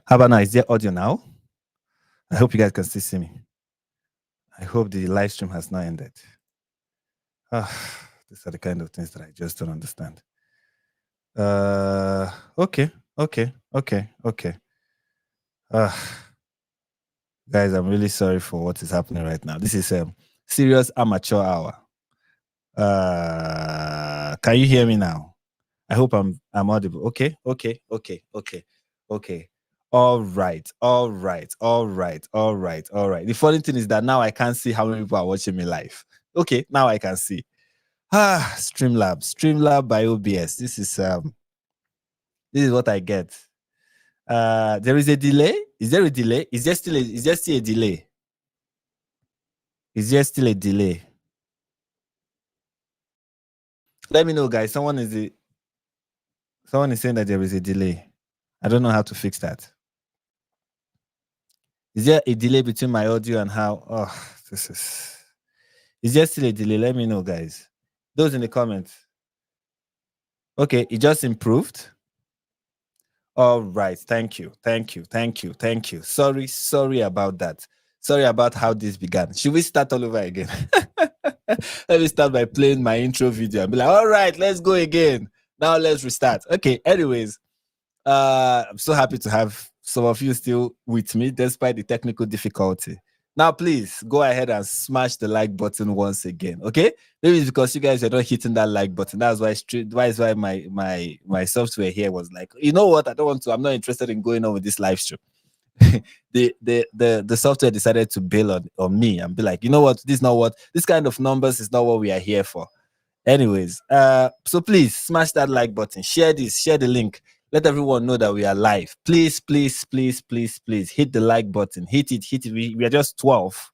How about now? Is there audio now? I hope you guys can still see me. I hope the live stream has not ended. These are the kind of things that I just don't understand. Okay, okay, okay, okay. Uh, guys, I'm really sorry for what is happening right now. This is serious amateur hour. Can you hear me now? I hope I'm audible. Okay, okay, okay, okay, okay. All right, all right, all right, all right, all right. The funny thing is that now I can't see how many people are watching me live. Okay, now I can see. Streamlab by OBS. This is what I get. There is a delay. Is there a delay? Is there still a delay? Is there still a delay? Let me know, guys. Someone is saying that there is a delay. I don't know how to fix that. Is there a delay between my audio and how? Oh, this is there still a delay? Let me know, guys. Those in the comments. Okay, it just improved. All right. Thank you. Thank you. Thank you. Thank you. Sorry about that. Sorry about how this began. Should we start all over again? Let me start by playing my intro video and be like, all right, let's go again. Now let's restart. Okay, anyways. I'm so happy to have some of you still with me despite the technical difficulty. Now, please go ahead and smash the like button once again. Okay, maybe it's because you guys are not hitting that like button. That's why my software here was like, you know what? I don't want to. I'm not interested in going on with this live stream. the software decided to bail on me and be like, you know what? This kind of numbers is not what we are here for. Anyways, so please smash that like button, share the link, let everyone know that we are live. Please, please, please, please, please hit the like button. Hit it. We are just 12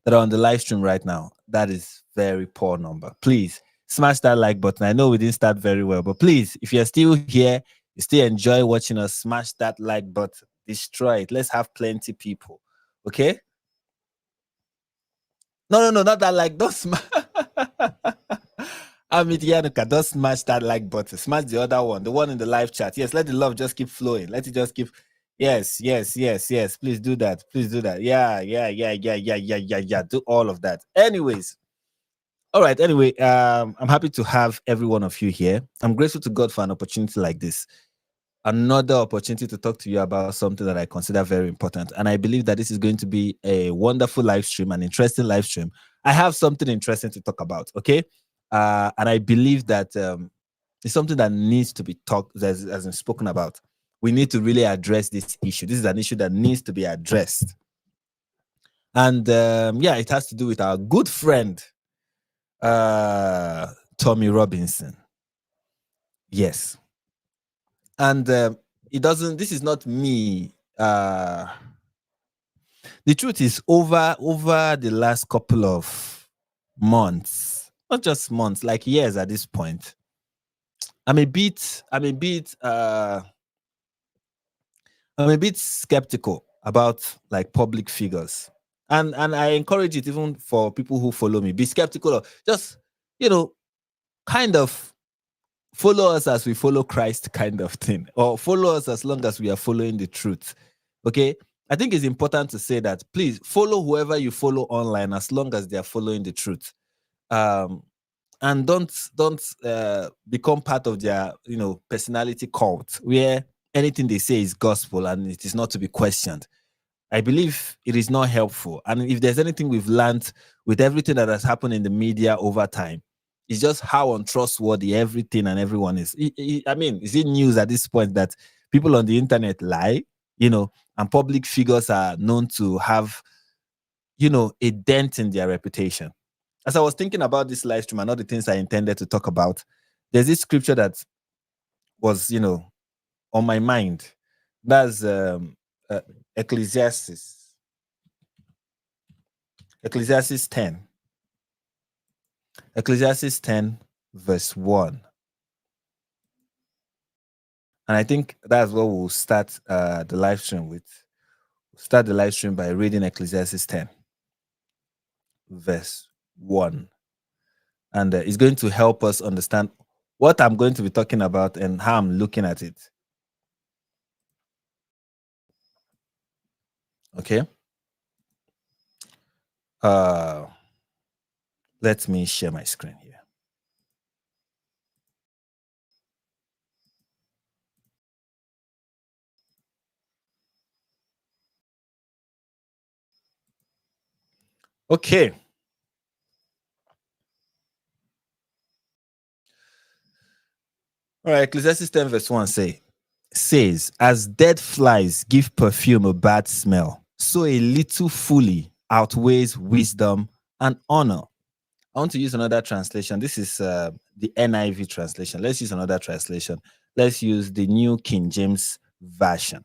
that are on the live stream right now. That is very poor number. Please smash that like button. I know we didn't start very well, but please, if you're still here, you still enjoy watching us, smash that like button. Destroy it. Let's have plenty people. Okay? No, not that like. Don't smash. Amit Yanuka, don't smash that like button. Smash the other one, the one in the live chat. Yes, let the love just keep flowing. Let it just keep. Yes. Please do that. Please do that. Yeah. Do all of that. Anyways, all right. Anyway, I'm happy to have every one of you here. I'm grateful to God for an opportunity like this. Another opportunity to talk to you about something that I consider very important. And I believe that this is going to be a wonderful live stream, an interesting live stream. I have something interesting to talk about, okay? And I believe that it's something that needs to be talked, as been spoken about. We need to really address this issue. This is an issue that needs to be addressed. And it has to do with our good friend, Tommy Robinson. Yes. And this is not me. The truth is, over the last couple of months, not just months, like years at this point, I'm a bit skeptical about like public figures. And I encourage it even for people who follow me. Be skeptical of just, kind of follow us as we follow Christ kind of thing, or follow us as long as we are following the truth. Okay. I think it's important to say that please follow whoever you follow online as long as they are following the truth. And don't become part of their personality cult where anything they say is gospel and it is not to be questioned. I believe it is not helpful. And if there's anything we've learned with everything that has happened in the media over time, it's just how untrustworthy everything and everyone is. I mean, is it news at this point that people on the internet lie, and public figures are known to have, a dent in their reputation? As I was thinking about this live stream and all the things I intended to talk about, there's this scripture that was, on my mind. That's Ecclesiastes 10. Ecclesiastes 10, verse 1. And I think that's what we'll start the live stream with. We'll start the live stream by reading Ecclesiastes 10, verse 1. And it's going to help us understand what I'm going to be talking about and how I'm looking at it. Okay. Let me share my screen here. Okay. All right. Ecclesiastes 10 verse 1 says, as dead flies give perfume a bad smell, so a little folly outweighs wisdom and honor. I want to use another translation. This is the NIV translation. Let's use another translation. Let's use the New King James Version.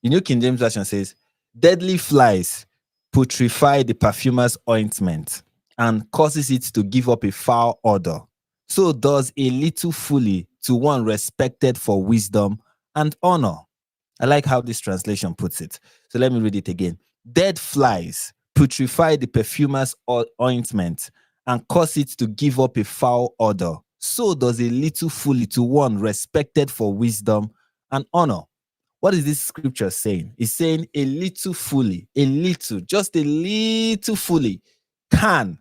The New King James Version says, deadly flies putrefy the perfumer's ointment and causes it to give up a foul odor. So does a little folly to one respected for wisdom and honor. I like how this translation puts it. So let me read it again. Dead flies putrefy the perfumer's ointment and cause it to give up a foul odor. So does a little folly to one respected for wisdom and honor. What is this scripture saying? It's saying a little folly, a little, just a little folly can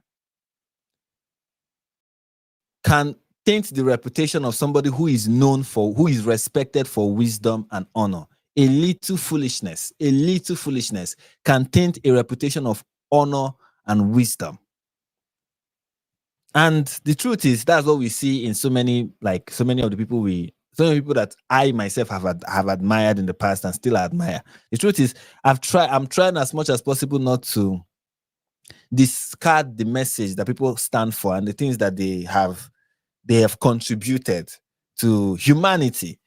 taint the reputation of somebody who is known for, who is respected for wisdom and honor. A little foolishness can taint a reputation of honor and wisdom. And the truth is, that's what we see in so many of the people so many people that I myself have admired in the past and still admire. The truth is, I'm trying as much as possible not to discard the message that people stand for and the things that they have contributed to humanity.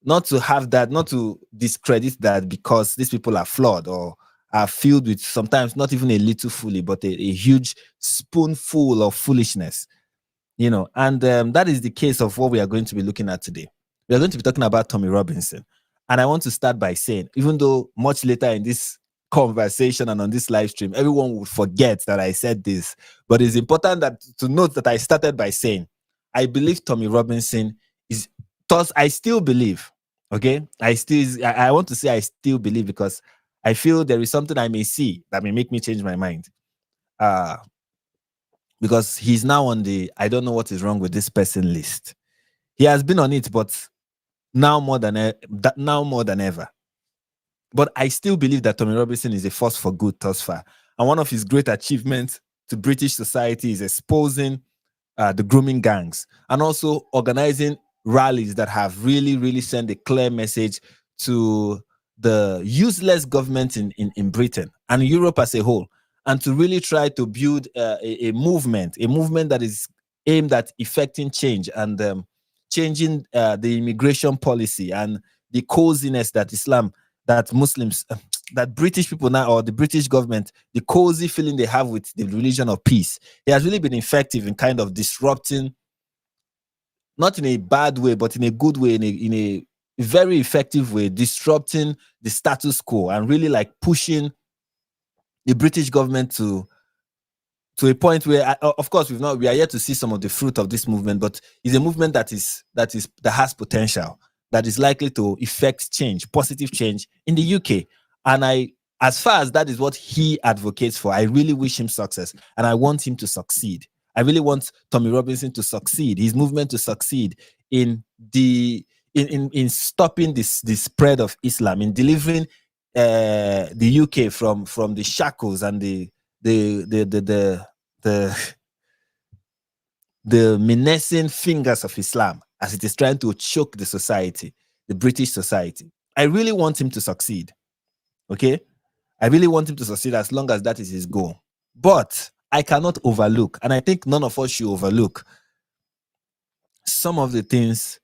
Not to discredit that because these people are flawed or are filled with sometimes not even a little folly, but a huge spoonful of foolishness. And that is the case of what we are going to be looking at today. We are going to be talking about Tommy Robinson. And I want to start by saying, even though much later in this conversation and on this live stream, everyone would forget that I said this, but it's important to note that I started by saying, I believe Tommy Robinson is, thus I still believe, okay? I want to say I still believe because I feel there is something I may see that may make me change my mind. Because he's now on the I don't know what is wrong with this person list. He has been on it, but now more than ever. But I still believe that Tommy Robinson is a force for good thus far. And one of his great achievements to British society is exposing the grooming gangs and also organizing rallies that have really, really sent a clear message to the useless government in Britain and Europe as a whole, and to really try to build a movement that is aimed at effecting change and changing the immigration policy and the coziness that Muslims, that British people now, or the British government, the cozy feeling they have with the religion of peace. It has really been effective in kind of disrupting, not in a bad way, but in a good way, in a very effective way, disrupting the status quo and really like pushing the British government to a point where, of course, we are yet to see some of the fruit of this movement, but it's a movement that has potential, that is likely to effect change, positive change in the UK. And as far as that is what he advocates for, I really wish him success, and I want him to succeed. I really want Tommy Robinson to succeed, his movement to succeed in stopping this spread of Islam, in delivering the UK from the shackles and the menacing fingers of Islam as it is trying to choke the society, the British society. I really want him to succeed. Okay? I really want him to succeed as long as that is his goal. But I cannot overlook, and I think none of us should overlook, some of the things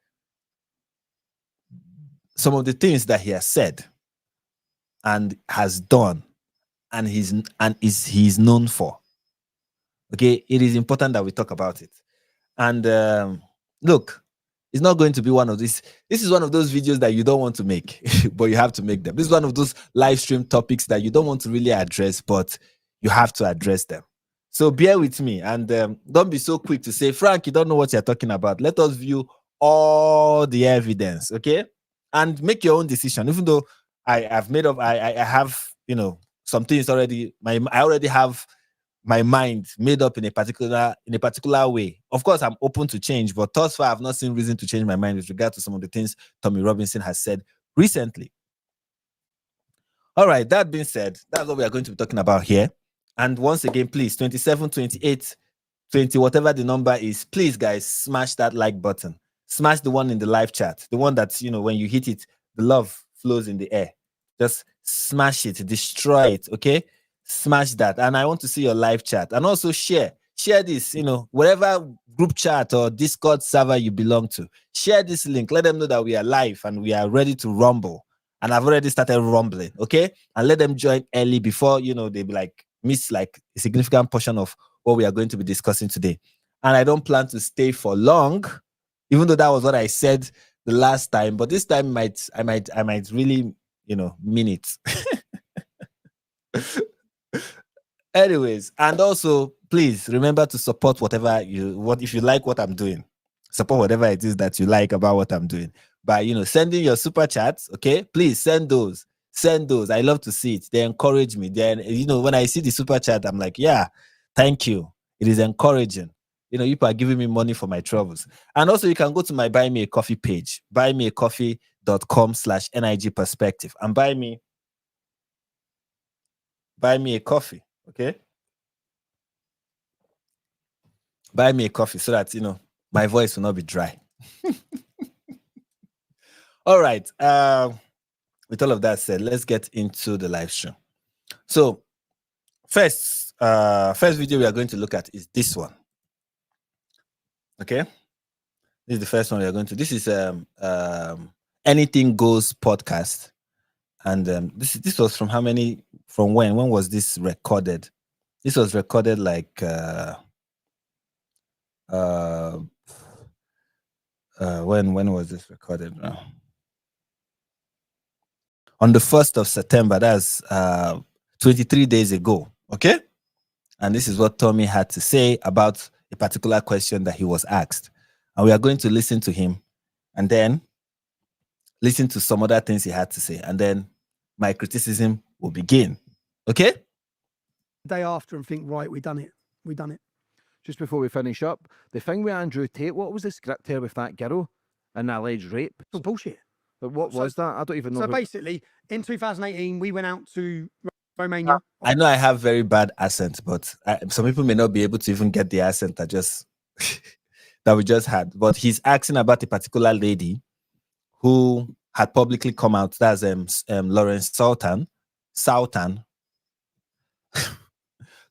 that he has said and has done and he's known for. Okay, it is important that we talk about it. And look, it's not going to be one of these. This is one of those videos that you don't want to make, but you have to make them. This is one of those live stream topics that you don't want to really address, but you have to address them. So bear with me, and don't be so quick to say, Frank, you don't know what you're talking about. Let us view all the evidence, okay? And make your own decision. Even though I have some things already. I already have my mind made up in a particular way. Of course, I'm open to change, but thus far, I've not seen reason to change my mind with regard to some of the things Tommy Robinson has said recently. All right, that being said, that's what we are going to be talking about here. And once again, please, 27, 28, 20, whatever the number is, please, guys, smash that like button. Smash the one in the live chat. The one that's, when you hit it, the love flows in the air. Just smash it, destroy it, okay? Smash that. And I want to see your live chat. And also share this, whatever group chat or Discord server you belong to. Share this link. Let them know that we are live and we are ready to rumble. And I've already started rumbling, okay? And let them join early before, they be like, miss like a significant portion of what we are going to be discussing today. And I don't plan to stay for long, even though that was what I said the last time. But this time I might really, mean it. Anyways, and also please remember to support if you like what I'm doing. Support whatever it is that you like about what I'm doing by sending your super chats. Okay, please send those. I love to see it. They encourage me. Then when I see the super chat, I'm like, yeah, thank you. It is encouraging. People are giving me money for my travels. And also you can go to my Buy Me a Coffee page, buymeacoffee.com/NIG perspective, and buy me a coffee. Okay, buy me a coffee so that my voice will not be dry. All right. With all of that said, let's get into the live stream. So first video we are going to look at is this one. Okay, this is the first one we are going to. This is Anything Goes podcast, and this was from how many? From when? When was this recorded? This was recorded like when was this recorded? On the 1st of September. That's 23 days ago. Okay, and this is what Tommy had to say about a particular question that he was asked, and we are going to listen to him, and then listen to some other things he had to say, and then my criticism will begin. Okay? Day after and think, right, we done it. Just before we finish up, the thing with Andrew Tate, what was the script here with that girl and the alleged rape? It's all bullshit. But what was that? I don't even know. So basically, in 2018, we went out to Romania. I know I have very bad accent, but some people may not be able to even get the accent that we just had. But he's asking about a particular lady who had publicly come out. That's Lawrence Southern,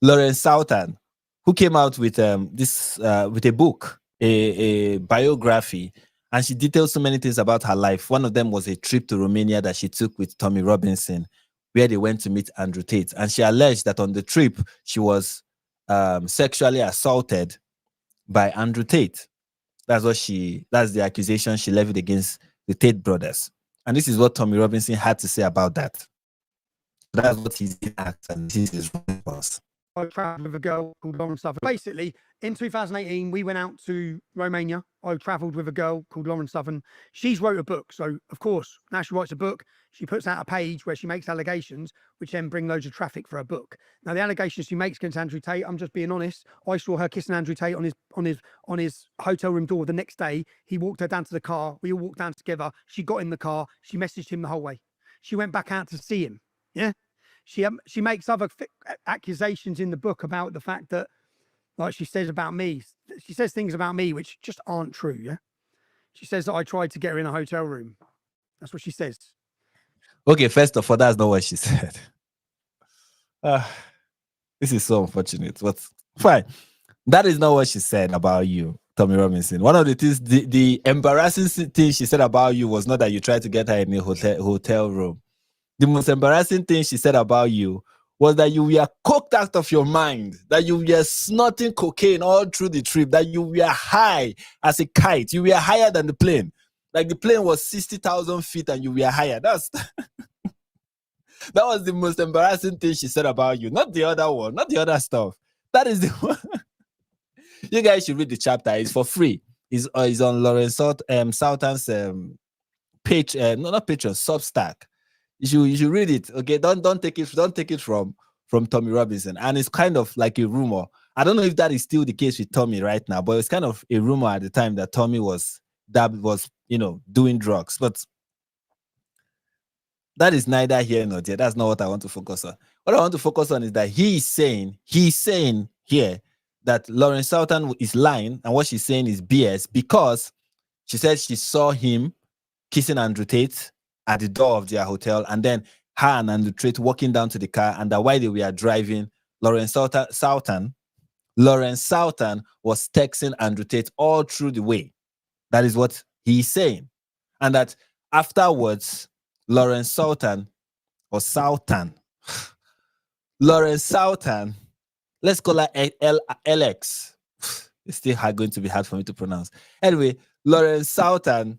Lawrence Southern, who came out with with a book, a biography, and she detailed so many things about her life. One of them was a trip to Romania that she took with Tommy Robinson, where they went to meet Andrew Tate. And she alleged that on the trip, she was sexually assaulted by Andrew Tate. That's the accusation she levied against the Tate brothers. And this is what Tommy Robinson had to say about that. That's what he's asked, and this is his response. I traveled with a girl called Lauren Southern. Basically, in 2018, we went out to Romania. I traveled with a girl called Lauren Southern. She's wrote a book. So, of course, now she writes a book. She puts out a page where she makes allegations, which then bring loads of traffic for her book. Now, the allegations she makes against Andrew Tate, I'm just being honest. I saw her kissing Andrew Tate on his hotel room door the next day. He walked her down to the car. We all walked down together. She got in the car. She messaged him the whole way. She went back out to see him. Yeah. She makes other accusations in the book about the fact that, like she says about me, she says things about me which just aren't true. Yeah. She says that I tried to get her in a hotel room. That's what she says. Okay, first of all, that's not what she said. This is so unfortunate, but fine. That is not what she said about you, Tommy Robinson. One of the things, the embarrassing thing she said about you was not that you tried to get her in a hotel room. The most embarrassing thing she said about you was that you were coked out of your mind, that you were snorting cocaine all through the trip, that you were high as a kite. You were higher than the plane. Like the plane was 60,000 feet and you were higher. That was the most embarrassing thing she said about you. Not the other one, not the other stuff. That is the one. You guys should read the chapter. It's for free. It's on Lawrence Southern's page, not Patreon, Substack. You should read it. Okay, don't take it from Tommy Robinson. And it's kind of like a rumor. I don't know if that is still the case with Tommy right now, but it's kind of a rumor at the time that Tommy was doing drugs. But that is neither here nor there. That's not what I want to focus on. What I want to focus on is that he's saying here that Lauren Southern is lying, and what she's saying is BS, because she said she saw him kissing Andrew Tate at the door of their hotel, and then her and Andrew Tate walking down to the car, and that while they were driving, Lauren Southern was texting Andrew Tate all through the way. That is what he's saying. And that afterwards, Lauren Southern, let's call her LX. It's still going to be hard for me to pronounce. Anyway, Lauren Southern,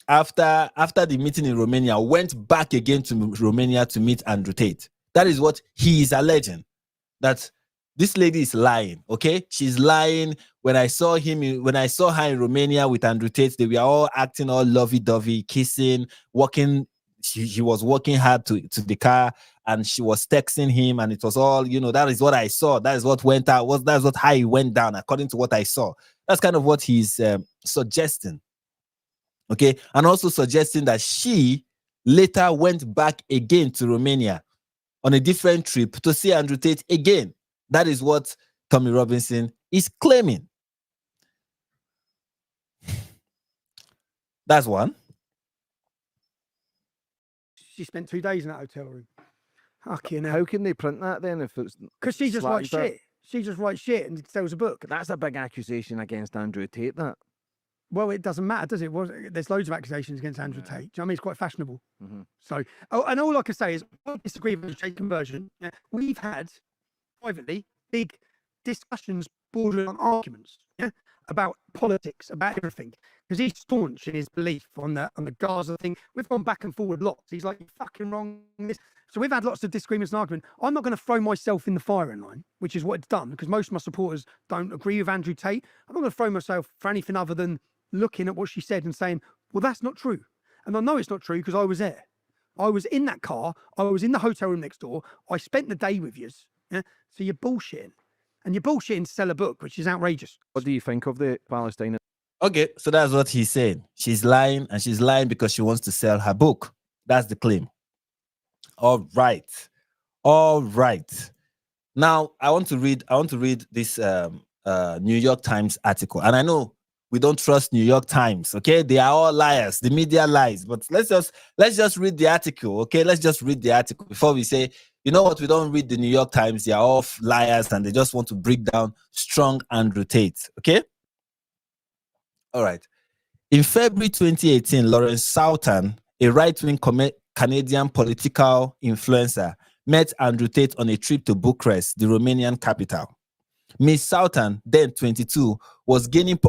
after the meeting in Romania, went back again to Romania to meet Andrew Tate. That is what he is alleging. That this lady is lying, okay? She's lying. When I saw her in Romania with Andrew Tate, they were all acting all lovey-dovey, kissing, walking. He was walking hard to the car, and she was texting him, and it was all, that is what I saw. That is what went out. That's what how it went down, according to what I saw. That's kind of what he's suggesting. Okay, and also suggesting that she later went back again to Romania on a different trip to see Andrew Tate again. That is what Tommy Robinson is claiming. That's one. She spent 2 days in that hotel room. Fucking how can they print that then if it's... Because she just writes shit. She just writes shit and sells a book. That's a big accusation against Andrew Tate, that. Well, it doesn't matter, does it? There's loads of accusations against Andrew Tate. Do you know what I mean? It's quite fashionable. Mm-hmm. So, and all I can say is, I disagree with Andrew Tate conversion. Yeah, we've had, privately, big discussions, bordering on arguments, about politics, about everything. Because he's staunch in his belief on the Gaza thing. We've gone back and forward lots. He's like, you're fucking wrong in this. So we've had lots of disagreements and argument. I'm not going to throw myself in the firing line, which is what it's done, because most of my supporters don't agree with Andrew Tate. I'm not going to throw myself for anything other than looking at what she said and saying, well, that's not true. And I know it's not true because I was there. I was in that car. I was in the hotel room next door. I spent the day with you. Yeah? So you're bullshitting. And you're bullshitting to sell a book, which is outrageous. What do you think of the Palestinian? Okay, so that's what he's saying. She's lying, and she's lying because she wants to sell her book. That's the claim. All right. Now I want to read this New York Times article. And I know we don't trust New York Times, okay? They are all liars. The media lies. But let's just read the article, okay? Let's just read the article before we say, you know what, we don't read the New York Times. They are all liars, and they just want to break down strong Andrew Tate, okay? All right. In February 2018, Lauren Southern, a right-wing Canadian political influencer, met Andrew Tate on a trip to Bucharest, the Romanian capital. Miss Southern, then 22, was gaining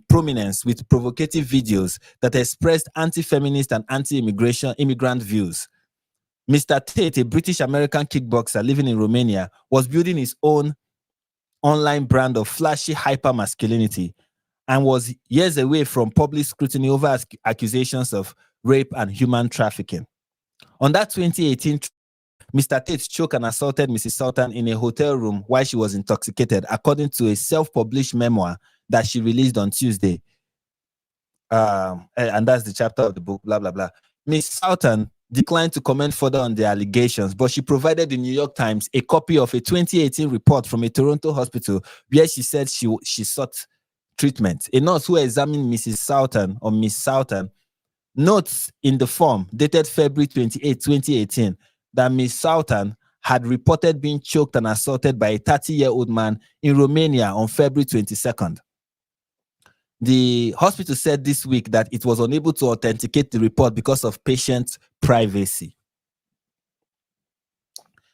prominence with provocative videos that expressed anti-feminist and anti-immigrant views. Mr. Tate, a British-American kickboxer living in Romania, was building his own online brand of flashy hyper-masculinity and was years away from public scrutiny over accusations of rape and human trafficking. On that 2018 trip, Mr. Tate choked and assaulted Mrs. Southern in a hotel room while she was intoxicated, according to a self-published memoir that she released on Tuesday. And that's the chapter of the book, blah, blah, blah. Miss Southern declined to comment further on the allegations, but she provided the New York Times a copy of a 2018 report from a Toronto hospital where she said she sought treatment. A nurse who examined Mrs. Southern, or Miss Southern, notes in the form dated February 28, 2018, that Miss Southern had reported being choked and assaulted by a 30-year-old man in Romania on February 22nd. The hospital said this week that it was unable to authenticate the report because of patient privacy.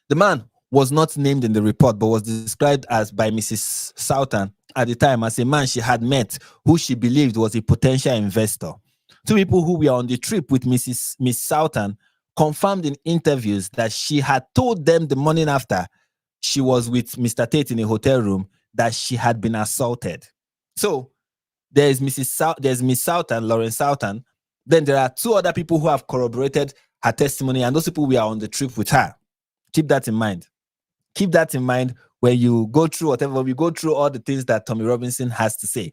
The man was not named in the report, but was described as by Mrs. Southern at the time as a man she had met who she believed was a potential investor. Two people who were on the trip with Miss Southern confirmed in interviews that she had told them the morning after she was with Mr. Tate in a hotel room that she had been assaulted. So there's Miss Southern, Lauren Southern. Then there are two other people who have corroborated her testimony, and those people were on the trip with her. Keep that in mind. Keep that in mind when you go through whatever, we go through all the things that Tommy Robinson has to say.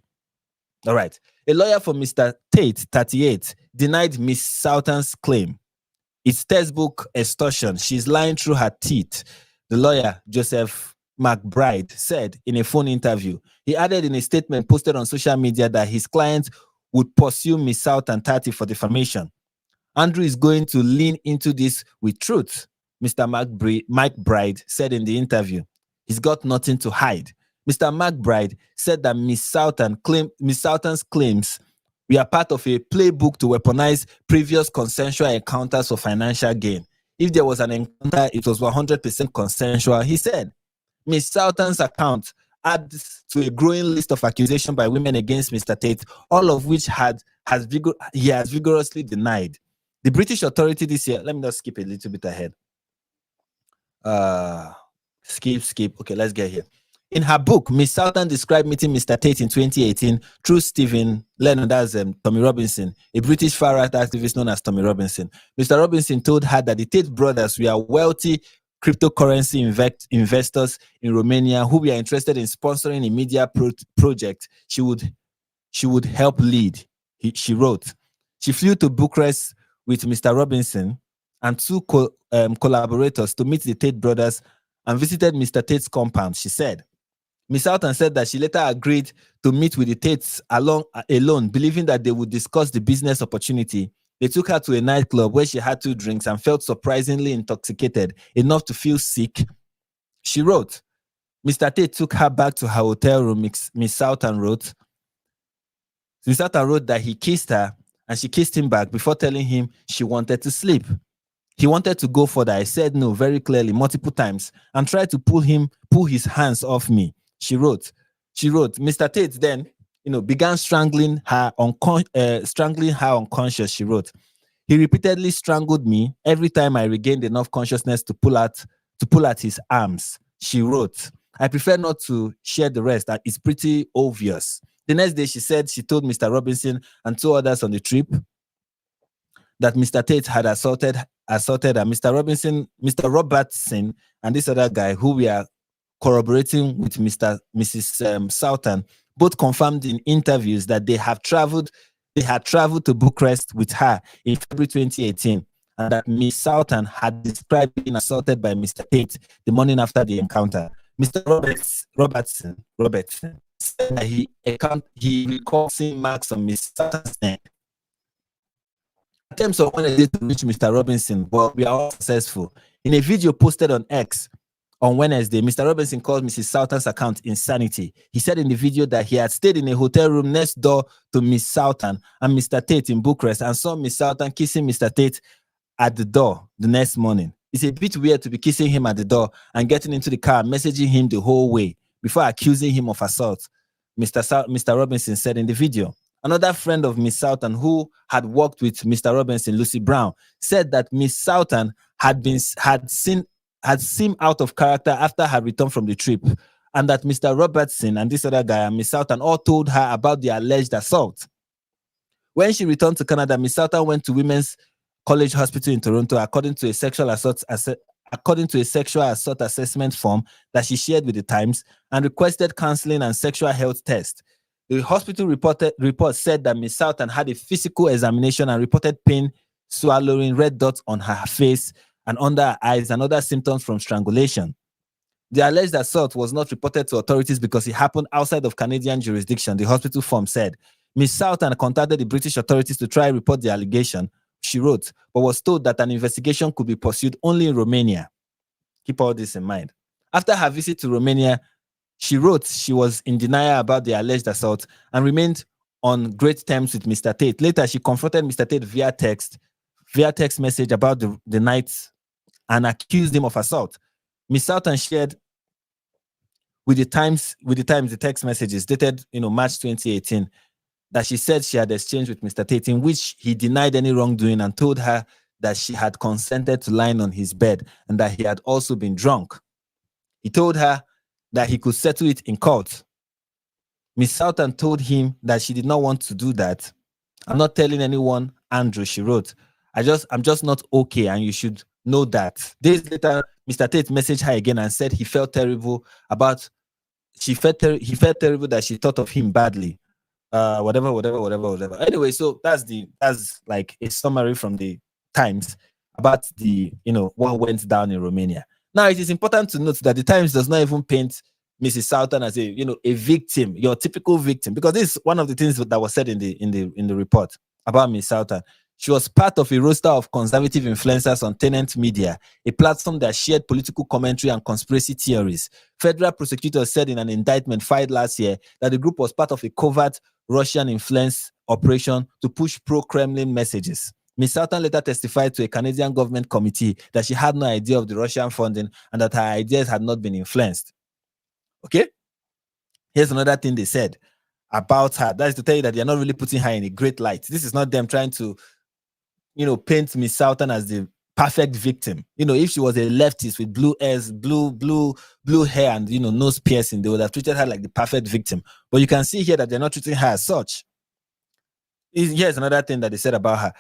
All right. A lawyer for Mr. Tate, 38, denied Miss Southern's claim. It's textbook extortion. She's lying through her teeth, the lawyer, Joseph McBride, said in a phone interview. He added in a statement posted on social media that his client would pursue Miss Southern Tate for defamation. Andrew is going to lean into this with truth, Mr. McBride said in the interview. He's got nothing to hide. Mr. McBride said that Miss Southern's claims were part of a playbook to weaponize previous consensual encounters for financial gain. If there was an encounter, it was 100% consensual, he said. Miss Southern's account adds to a growing list of accusations by women against Mr. Tate, all of which he has vigorously denied. The British authority this year, let me just skip a little bit ahead. Skip. Okay, let's get here. In her book, Miss Southern described meeting Mr. Tate in 2018 through Stephen Lennon, that's Tommy Robinson, a British far-right activist known as Tommy Robinson. Mr. Robinson told her that the Tate brothers were wealthy cryptocurrency investors in Romania who were interested in sponsoring a media project she would help lead. She wrote. She flew to Bucharest with Mr. Robinson and two collaborators to meet the Tate brothers and visited Mr. Tate's compound, she said. Miss Southern said that she later agreed to meet with the Tates alone, believing that they would discuss the business opportunity. They took her to a nightclub where she had 2 drinks and felt surprisingly intoxicated, enough to feel sick. She wrote, Mr. Tate took her back to her hotel room, Miss Southern wrote. Miss Southern wrote that he kissed her and she kissed him back before telling him she wanted to sleep. He wanted to go further. I said no very clearly multiple times and tried to pull his hands off me. She wrote, Mr. Tate then, began strangling her unconscious, she wrote. He repeatedly strangled me every time I regained enough consciousness to pull at his arms, she wrote. I prefer not to share the rest. It's pretty obvious. The next day, she said she told Mr. Robinson and 2 others on the trip that Mr. Tate had assaulted her. Mr. Robertson, and this other guy who we are corroborating with Mrs. Southern, both confirmed in interviews that they had traveled to Bucharest with her in February 2018, and that Miss Southern had described being assaulted by Mr. Tate the morning after the encounter. Mr. Robertson said that he recalled seeing marks on Miss Southern's neck. Attempts on Wednesday to reach Mr. Robinson, but we are all successful. In a video posted on X on Wednesday, Mr. Robinson called Mrs. Southern's account insanity. He said in the video that he had stayed in a hotel room next door to Miss Southern and Mr. Tate in Bucharest and saw Miss Southern kissing Mr. Tate at the door the next morning. It's a bit weird to be kissing him at the door and getting into the car, messaging him the whole way before accusing him of assault, Mr. Robinson said in the video. Another friend of Miss Southern who had worked with Mr. Robinson, Lucy Brown, said that Miss Southern had seemed out of character after her return from the trip, and that Mr. Robertson and this other guy and Miss Southern all told her about the alleged assault. When she returned to Canada, Miss Southern went to Women's College Hospital in Toronto according to a sexual assault assessment form that she shared with the Times, and requested counseling and sexual health tests. The hospital report said that Miss Southern had a physical examination and reported pain, swallowing, red dots on her face and under her eyes, and other symptoms from strangulation. The alleged assault was not reported to authorities because it happened outside of Canadian jurisdiction, the hospital form said. Miss Southern contacted the British authorities to try and report the allegation, she wrote, but was told that an investigation could be pursued only in Romania. Keep all this in mind. After her visit to Romania, she wrote she was in denial about the alleged assault and remained on great terms with Mr. Tate. Later, she confronted Mr. Tate via text message about the night and accused him of assault. Miss Southern shared with the Times the text messages dated March 2018 that she said she had exchanged with Mr. Tate, in which he denied any wrongdoing and told her that she had consented to lying on his bed and that he had also been drunk. He told her that he could settle it in court. Miss Southern told him that she did not want to do that. I'm not telling anyone, Andrew, she wrote. I'm just not okay, and you should know that. Days later, Mr. Tate messaged her again and said he felt terrible about he felt terrible that she thought of him badly. Whatever. Anyway, so that's like a summary from the Times about the what went down in Romania. Now, it is important to note that the Times does not even paint Mrs. Southern as a victim, your typical victim, because this is one of the things that was said in the report about Miss Southern. She was part of a roster of conservative influencers on Tenant Media, a platform that shared political commentary and conspiracy theories. Federal prosecutors said in an indictment filed last year that the group was part of a covert Russian influence operation to push pro-Kremlin messages. Ms. Southern later testified to a Canadian government committee that she had no idea of the Russian funding and that her ideas had not been influenced. Okay? Here's another thing they said about her. That is to tell you that they're not really putting her in a great light. This is not them trying to, paint Miss Southern as the perfect victim. If she was a leftist with blue eyes, blue hair, and nose piercing, they would have treated her like the perfect victim. But you can see here that they're not treating her as such. Here's another thing that they said about her.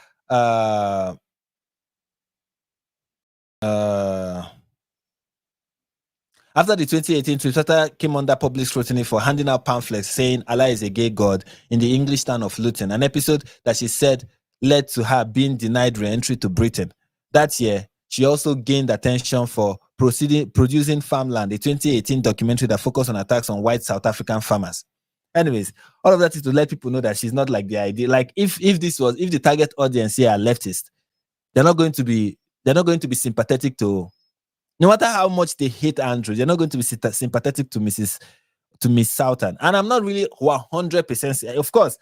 After the 2018 Twitter came under public scrutiny for handing out pamphlets saying Allah is a gay god in the English town of Luton, an episode that she said led to her being denied re-entry to Britain. That year, she also gained attention for producing Farmland, a 2018 documentary that focused on attacks on white South African farmers. Anyways, all of that is to let people know that she's not like the idea. Like if the target audience here are leftist, they're not going to be sympathetic to, no matter how much they hate Andrew, they're not going to be sympathetic to Miss Southern. And I'm not really 100%. Of course,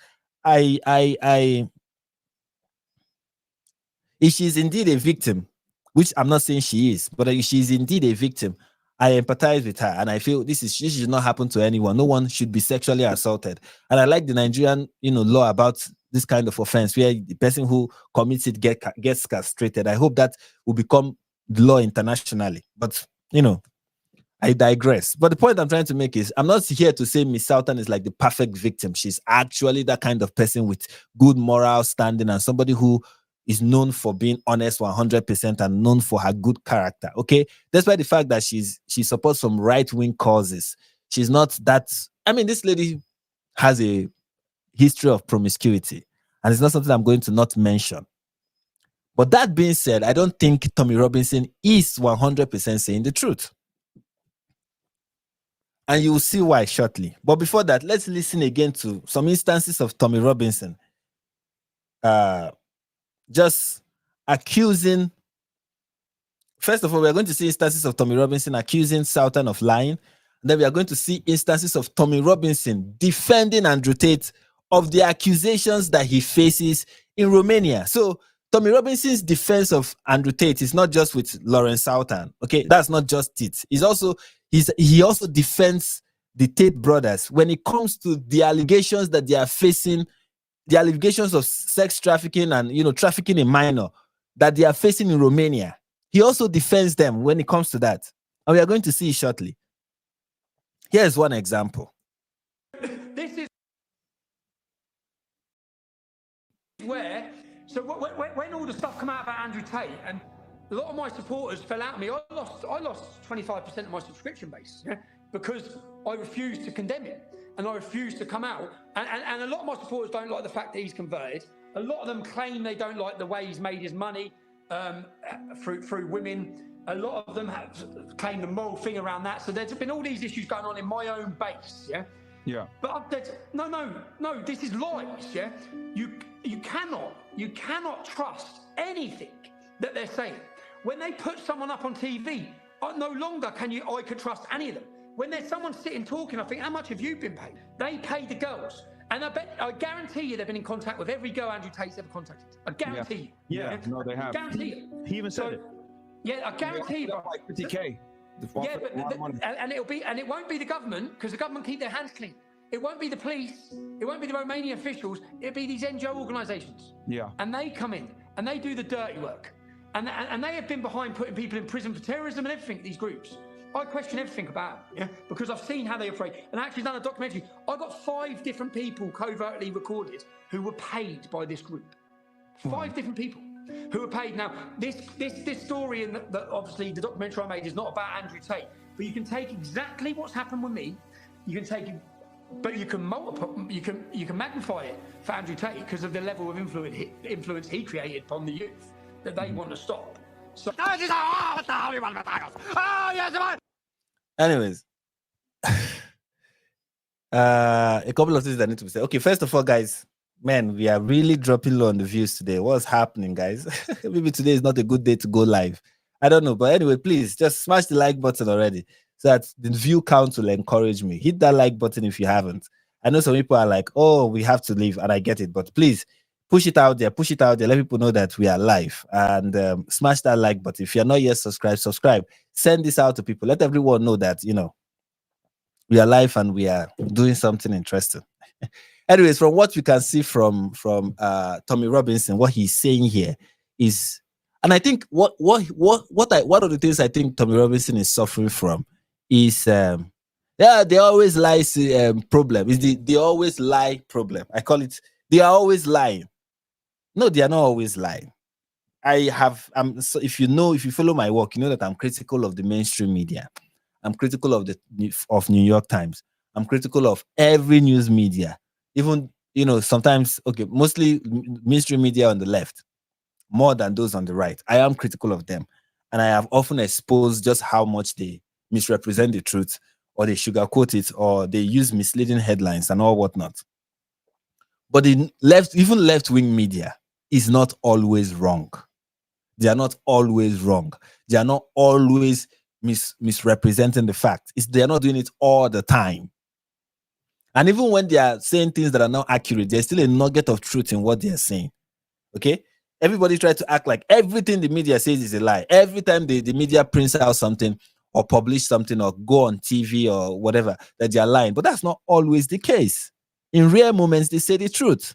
if she's indeed a victim, which I'm not saying she is, but if she's indeed a victim, I empathize with her, and I feel this should not happen to anyone. No one should be sexually assaulted. And I like the Nigerian, law about this kind of offense, where the person who commits it gets castrated. I hope that will become the law internationally. But I digress. But the point I'm trying to make is, I'm not here to say Miss Southern is like the perfect victim. She's actually that kind of person with good moral standing and somebody who is known for being honest 100% and known for her good character. Okay, despite the fact that she supports some right-wing causes, she's not that. I mean, this lady has a history of promiscuity, and it's not something I'm going to not mention. But that being said, I don't think Tommy Robinson is 100% saying the truth. And you will see why shortly. But before that, let's listen again to some instances of Tommy Robinson just accusing. First of all, we are going to see instances of Tommy Robinson accusing Southern of lying. And then we are going to see instances of Tommy Robinson defending Andrew Tate of the accusations that he faces in Romania. So Tommy Robinson's defense of Andrew Tate is not just with Lawrence Southern. Okay, that's not just it. He also defends the Tate brothers when it comes to the allegations that they are facing, the allegations of sex trafficking and trafficking a minor that they are facing in Romania. He also defends them when it comes to that. And we are going to see it shortly. Here's one example. This is where, so when all the stuff come out about Andrew Tate, and a lot of my supporters fell out of me, I lost 25% of my subscription base, because I refused to condemn it. And I refuse to come out. And a lot of my supporters don't like the fact that he's converted. A lot of them claim they don't like the way he's made his money through women. A lot of them have claimed the moral thing around that. So there's been all these issues going on in my own base, Yeah. But I've said, no, this is lies, You cannot trust anything that they're saying. When they put someone up on TV, no longer I could trust any of them. When there's someone sitting talking, I think, how much have you been paid? They pay the girls. And I guarantee you they've been in contact with every girl Andrew Tate's ever contacted. I guarantee you. Yeah, no, they have. Guarantee you. He even said it. Yeah, I guarantee you. Like 50K. Yeah, but it won't be the government, because the government keep their hands clean. It won't be the police. It won't be the Romanian officials. It'll be these NGO organisations. Yeah. And they come in and they do the dirty work. And they have been behind putting people in prison for terrorism and everything, these groups. I question everything about them, because I've seen how they operate. And I actually done a documentary. I got 5 different people covertly recorded who were paid by this group. 5 different people. who are paid. Now, this story, and that obviously the documentary I made is not about Andrew Tate, but you can take exactly what's happened with me, you can take it, but you can multiply, you can magnify it for Andrew Tate because of the level of influence he created upon the youth that they want to stop. So, anyways, a couple of things that need to be said. Okay, first of all, guys, man, we are really dropping low on the views today. What's happening, guys? Maybe today is not a good day to go live. I don't know, but anyway, please just smash the like button already so that the view count will encourage me. Hit that like button if you haven't. I know some people are like, oh, we have to leave, and I get it, but please push it out there, let people know that we are live, and smash that like button. If you're not yet subscribed, subscribe. Send this out to people. Let everyone know that, you know, we are live and we are doing something interesting. Anyways, from what you can see from Tommy Robinson, what he's saying here is, and I think one of the things I think Tommy Robinson is suffering from is they always lie problem. Is the they always lie problem. I call it they are always lying. No, they are not always lying. So if you follow my work, you know that I'm critical of the mainstream media. I'm critical of New York Times. I'm critical of every news media. Even, you know, sometimes, okay, mostly mainstream media on the left, more than those on the right. I am critical of them. And I have often exposed just how much they misrepresent the truth, or they sugarcoat it, or they use misleading headlines and all whatnot. But even left-wing media is not always wrong. They are not always wrong. They are not always misrepresenting the fact. They are not doing it all the time. And even when they are saying things that are not accurate, there's still a nugget of truth in what they are saying. Okay? Everybody tries to act like everything the media says is a lie. Every time the media prints out something or publish something or go on TV or whatever, that they are lying. But that's not always the case. In rare moments, they say the truth.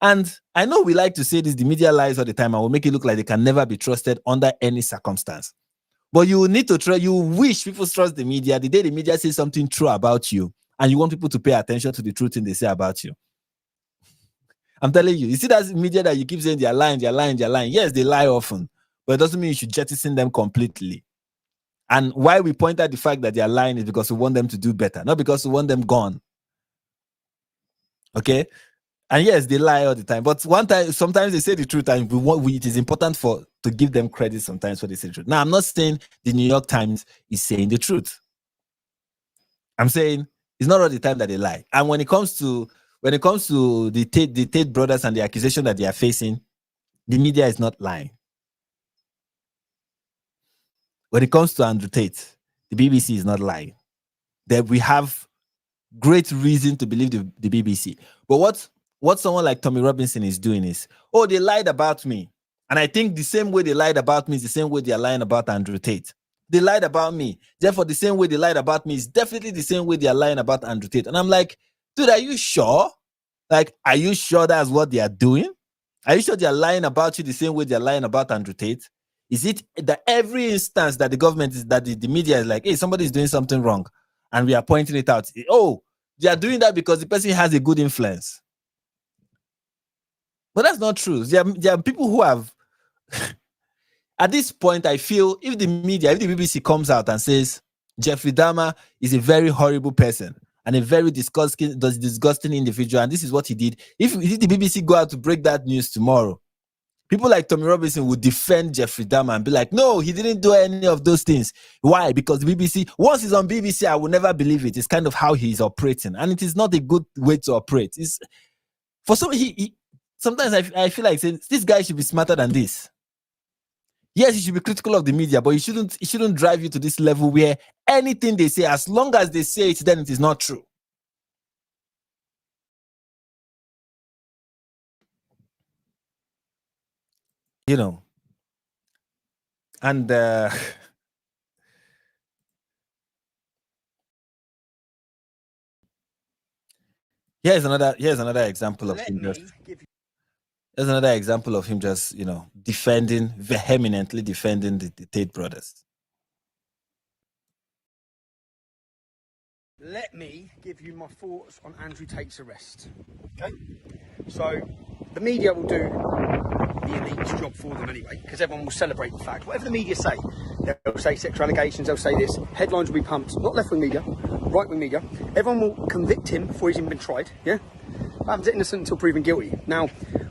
And I know we like to say this, the media lies all the time and will make it look like they can never be trusted under any circumstance. But you need to try, you wish people trust the media the day the media says something true about you, and you want people to pay attention to the truth thing they say about you. I'm telling you, see that media that you keep saying they're lying. Yes, they lie often, but it doesn't mean you should jettison them completely. And why we point out the fact that they're lying is because we want them to do better, not because we want them gone. Okay? And yes, they lie all the time. But sometimes they say the truth, and it is important to give them credit sometimes for they say the truth. Now, I'm not saying the New York Times is saying the truth. I'm saying it's not all the time that they lie. And when it comes to the Tate brothers and the accusation that they are facing, the media is not lying. When it comes to Andrew Tate, the BBC is not lying. That we have great reason to believe the BBC. But what someone like Tommy Robinson is doing is, oh, they lied about me. And I think the same way they lied about me is the same way they are lying about Andrew Tate. They lied about me. Therefore, the same way they lied about me is definitely the same way they are lying about Andrew Tate. And I'm like, dude, are you sure? Like, are you sure that's what they are doing? Are you sure they are lying about you the same way they are lying about Andrew Tate? Is it that every instance that the government is, that the media is like, hey, somebody is doing something wrong, and we are pointing it out? Oh, they are doing that because the person has a good influence. But that's not true. There are people who have... At this point, I feel if the BBC comes out and says Jeffrey Dahmer is a very horrible person and a very disgusting individual, and this is what he did, if the BBC go out to break that news tomorrow, people like Tommy Robinson would defend Jeffrey Dahmer and be like, no, he didn't do any of those things. Why? Because the BBC, once he's on BBC, I will never believe it. It's kind of how he's operating, and it is not a good way to operate. It's for some, sometimes I feel like saying this guy should be smarter than this. Yes, you should be critical of the media, but it shouldn't drive you to this level where anything they say, as long as they say it, then it is not true. You know. And here's another example of him just... There's another example of him just, vehemently defending the Tate brothers. Let me give you my thoughts on Andrew Tate's arrest. Okay? So, the media will do the elite's job for them anyway, because everyone will celebrate the fact. Whatever the media say, they'll say sexual allegations, they'll say this, headlines will be pumped, not left-wing media, right-wing media. Everyone will convict him before he's even been tried, yeah? That happens innocent until proven guilty. Now,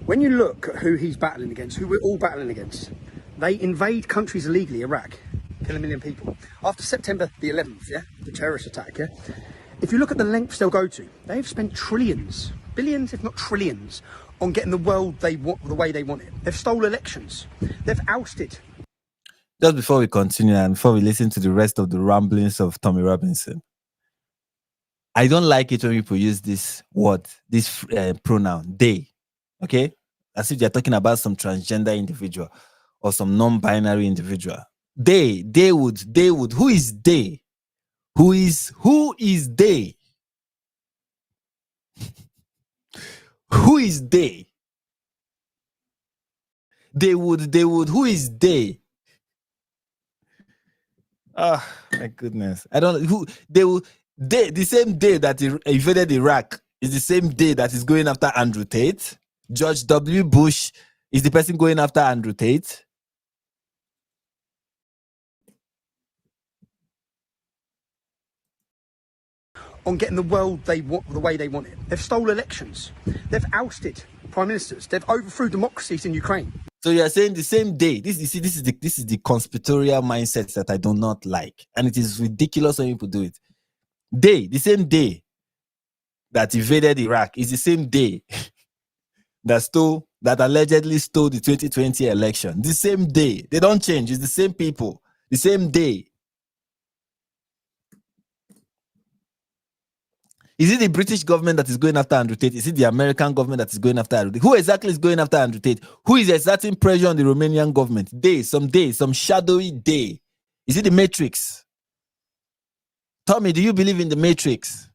when you look at who he's battling against, who we're all battling against, they invade countries illegally, Iraq, kill 1 million people. After September the 11th, yeah, the terrorist attack, yeah? If you look at the lengths they'll go to, they've spent trillions, billions if not trillions, on getting the world they want the way they want it. They've stole elections. They've ousted. Just before we continue and before we listen to the rest of the ramblings of Tommy Robinson, I don't like it when people use this word, this pronoun, they, okay? As if they're talking about some transgender individual or some non-binary individual. They would, who is they? Who is they? Who is they? They would, who is they? Oh my goodness. I don't know who the same day that he invaded Iraq is the same day that is going after Andrew Tate. George W. Bush is the person going after Andrew Tate. On getting the world they want the way they want it. They've stole elections. They've ousted prime ministers. They've overthrew democracies in Ukraine. So you are saying the same day. This is the conspiratorial mindset that I do not like, and it is ridiculous when people do it. The same day that invaded Iraq is the same day that allegedly stole the 2020 election. The same day. They don't change. It's the same people. The same day. Is it the British government that is going after Andrew Tate? Is it the American government that is going after Andrew Tate? Who exactly is going after Andrew Tate? Who is exerting pressure on the Romanian government? Some shadowy day. Is it the Matrix? Tommy, do you believe in the Matrix?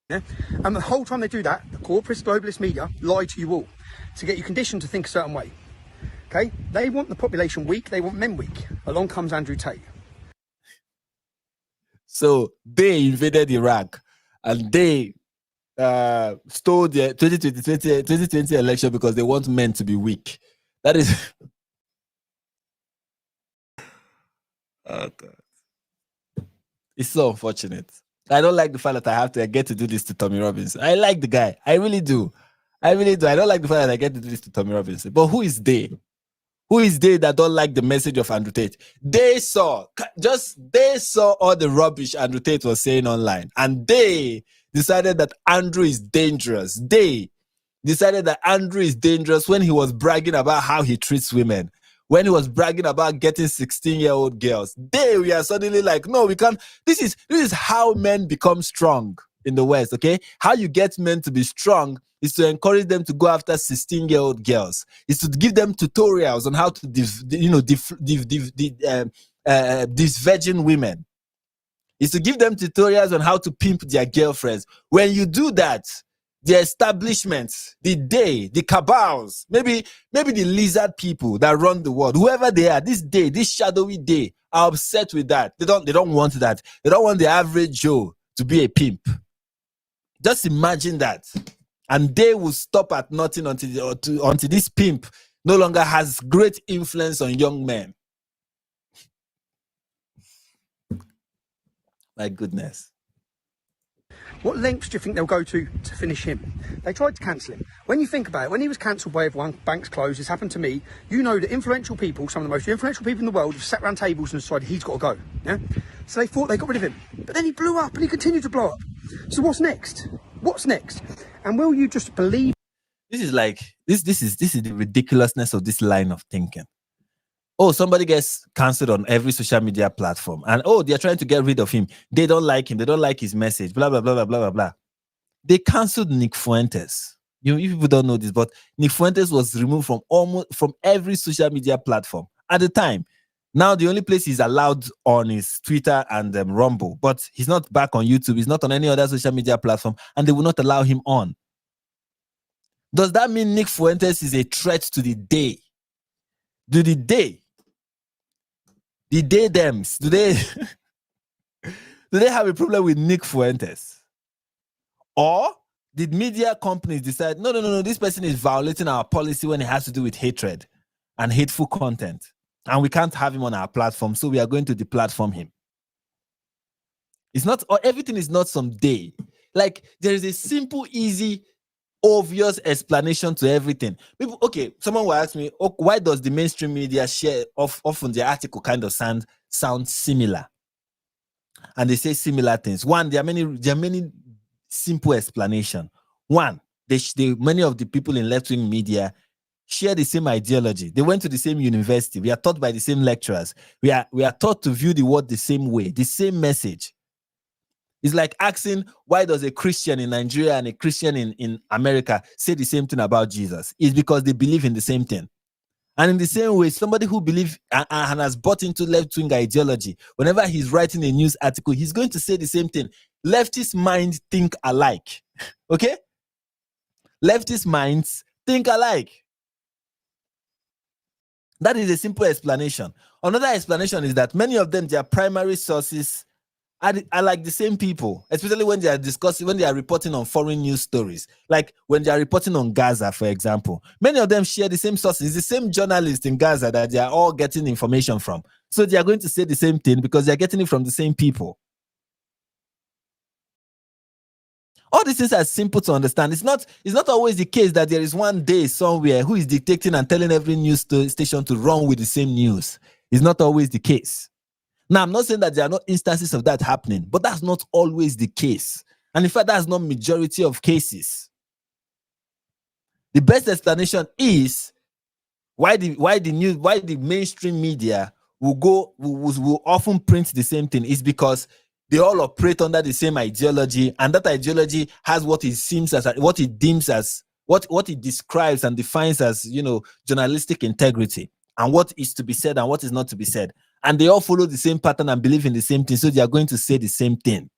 Yeah? And the whole time they do that, the corporate globalist media lie to you all to get you conditioned to think a certain way. Okay? They want the population weak. They want men weak. Along comes Andrew Tate. So they invaded Iraq and they stole the 2020 election because they want men to be weak. That is... Oh, God. It's so unfortunate. I don't like the fact that I get to do this to Tommy Robinson. I like the guy. I really do. I don't like the fact that I get to do this to Tommy Robinson. But who is they? Who is they that don't like the message of Andrew Tate? They saw all the rubbish Andrew Tate was saying online, and they decided that Andrew is dangerous. They decided that Andrew is dangerous when he was bragging about how he treats women, when he was bragging about getting 16-year-old girls. We are suddenly like, no, we can't. This is how men become strong in the West, okay? How you get men to be strong is to encourage them to go after 16-year-old girls. Is to give them tutorials on how to disvirgin women. Is to give them tutorials on how to pimp their girlfriends. When you do that, the establishments, the cabals, maybe the lizard people that run the world, whoever they are, this shadowy day, are upset with that. They don't want that. They don't want the average Joe to be a pimp. Just imagine that. And they will stop at nothing until this pimp no longer has great influence on young men. My goodness. What lengths do you think they'll go to finish him? They tried to cancel him. When you think about it, when he was cancelled by everyone, banks closed, this happened to me, you know that influential people, some of the most influential people in the world, have sat around tables and decided he's got to go. Yeah? So they thought they got rid of him. But then he blew up and he continued to blow up. So what's next? What's next? And will you just believe? This is the ridiculousness of this line of thinking. Oh, somebody gets cancelled on every social media platform, and they're trying to get rid of him. They don't like him. They don't like his message. Blah blah blah blah blah blah blah. They cancelled Nick Fuentes. You people don't know this, but Nick Fuentes was removed from every social media platform at the time. Now the only place he's allowed on is Twitter and Rumble, but he's not back on YouTube. He's not on any other social media platform, and they will not allow him on. Does that mean Nick Fuentes is a threat to the day? Do the dems, do they have a problem with Nick Fuentes? Or Did media companies decide, no, this person is violating our policy when it has to do with hatred and hateful content, and we can't have him on our platform, so we are going to deplatform him? It's not, or everything is not some day. Like, there is a simple, easy, obvious explanation to everything. People, okay, someone will ask me, oh, why does the mainstream media share often the article kind of sound similar? And they say similar things. One, there are many simple explanation. One, many of the people in left-wing media share the same ideology. They went to the same university. We are taught by the same lecturers. We are taught to view the world the same way, the same message. It's like asking, why does a Christian in Nigeria and a Christian in America say the same thing about Jesus? It's because they believe in the same thing. And in the same way, somebody who believes and has bought into left-wing ideology, whenever he's writing a news article, he's going to say the same thing. Leftist minds think alike. Okay? Leftist minds think alike. That is a simple explanation. Another explanation is that many of them, their primary sources are like the same people, especially when they are reporting on foreign news stories. Like when they are reporting on Gaza, for example. Many of them share the same sources, the same journalists in Gaza that they are all getting information from. So they are going to say the same thing because they are getting it from the same people. All these things are simple to understand. It's not always the case that there is one day somewhere who is dictating and telling every news station to run with the same news. It's not always the case. Now, I'm not saying that there are not instances of that happening, but that's not always the case. And in fact, that's not majority of cases. The best explanation is why the mainstream media will often print the same thing is because they all operate under the same ideology, and that ideology has what it describes and defines as, journalistic integrity, and what is to be said and what is not to be said. And they all follow the same pattern and believe in the same thing, so they are going to say the same thing.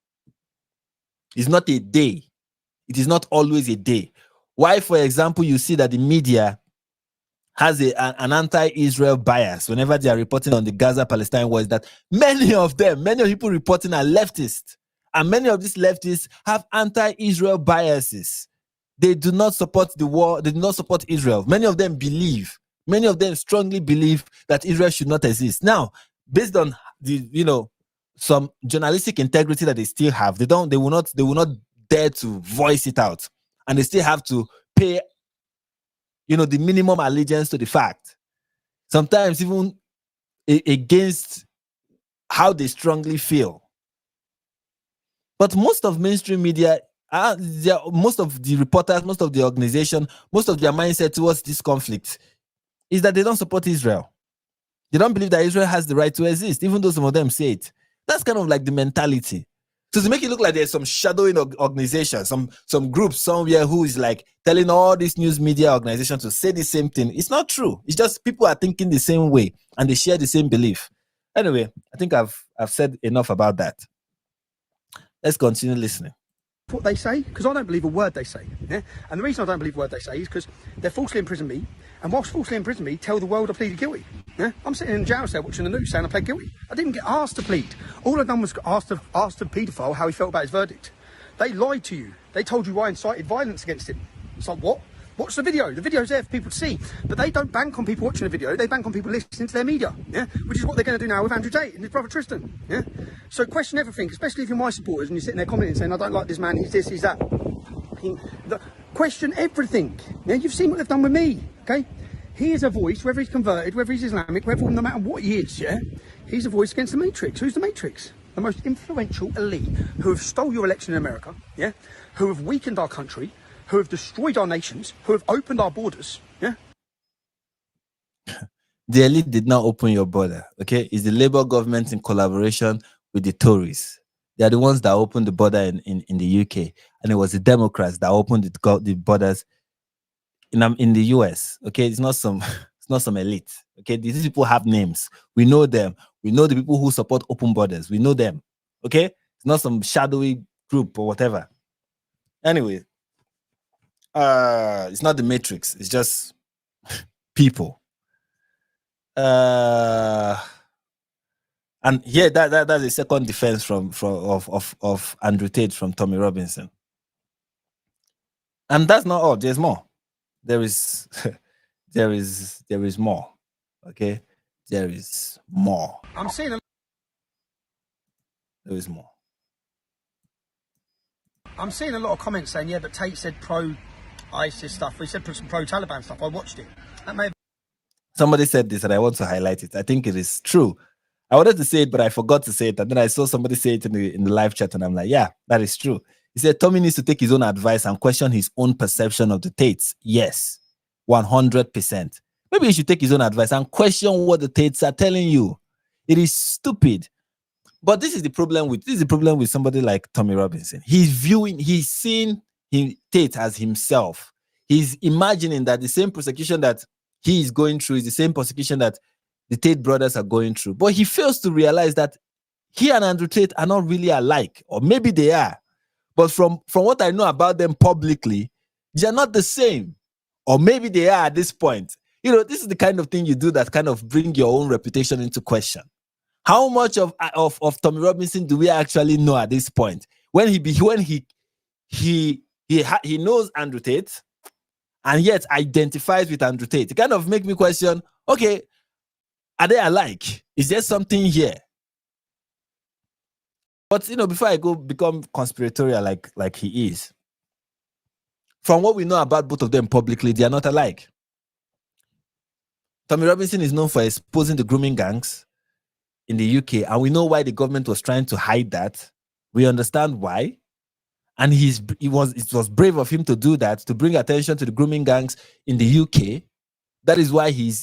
It's not a day. It is not always a day. Why, for example, you see that the media has an anti-Israel bias whenever they are reporting on the Gaza-Palestine war, is that many of people reporting are leftists. And many of these leftists have anti-Israel biases. They do not support the war. They do not support Israel. Many of them strongly believe that Israel should not exist. Now, based on the, some journalistic integrity that they still have, they will not dare to voice it out. And they still have to pay, the minimum allegiance to the fact. Sometimes even against how they strongly feel. But most of mainstream media, most of the reporters, most of the organization, most of their mindset towards this conflict is that they don't support Israel. They don't believe that Israel has the right to exist, even though some of them say it. That's kind of like the mentality. So to make it look like there's some shadowing organization, some group somewhere who is like telling all these news media organizations to say the same thing, it's not true. It's just people are thinking the same way and they share the same belief. Anyway, I think I've said enough about that. Let's continue listening. What they say, because I don't believe a word they say. Yeah? And the reason I don't believe a word they say is because they're falsely imprison me, and whilst falsely imprison me, tell the world I pleaded guilty. Yeah? I'm sitting in a jail cell watching the news saying I pled guilty. I didn't get asked to plead. All I've done was asked the paedophile how he felt about his verdict. They lied to you. They told you I incited violence against him. It's like, what? Watch the video. The video's there for people to see. But they don't bank on people watching the video. They bank on people listening to their media. Yeah? Which is what they're going to do now with Andrew Tate and his brother Tristan. Yeah? So question everything, especially if you're my supporters and you're sitting there commenting saying, I don't like this man, he's this, he's that. Question everything. Yeah? You've seen what they've done with me. Okay? He is a voice, whether he's converted, whether he's Islamic, no matter what he is, yeah? He's a voice against the Matrix. Who's the Matrix? The most influential elite who have stole your election in America, yeah? Who have weakened our country, who have destroyed our nations, who have opened our borders, yeah? The elite did not open your border, okay? It's the Labour government in collaboration with the Tories. They are the ones that opened the border in the UK. And it was the Democrats that opened the borders in the US, okay? It's not some elite, okay? These people have names. We know them. We know the people who support open borders. We know them, okay? It's not some shadowy group or whatever. Anyway, it's not the Matrix. It's just people. And here, that's a second defense of Andrew Tate from Tommy Robinson. And that's not all. There's more. There is there is more. Okay? There is more. I'm seeing a There is more. lot of comments saying, yeah, but Tate said pro ISIS stuff. He said pro Taliban stuff. I watched it. That may have Somebody said this and I want to highlight it. I think it is true. I wanted to say it, but I forgot to say it. And then I saw somebody say it in the live chat, and I'm like, yeah, that is true. He said Tommy needs to take his own advice and question his own perception of the Tates. Yes, 100%. Maybe he should take his own advice and question what the Tates are telling you. It is stupid. But this is the problem with somebody like Tommy Robinson. He's seeing Tate as himself. He's imagining that the same persecution that he is going through is the same persecution that the Tate brothers are going through. But he fails to realize that he and Andrew Tate are not really alike, or maybe they are. But from what I know about them publicly, they're not the same. Or maybe they are at this point. This is the kind of thing you do that kind of bring your own reputation into question. How much of Tommy Robinson do we actually know at this point? When he knows Andrew Tate and yet identifies with Andrew Tate, it kind of make me question, okay, are they alike? Is there something here? But before I go become conspiratorial like he is, from what we know about both of them publicly, they are not alike. Tommy Robinson is known for exposing the grooming gangs in the UK, and we know why the government was trying to hide that. We understand why. And it was brave of him to do that, to bring attention to the grooming gangs in the UK. That is why he's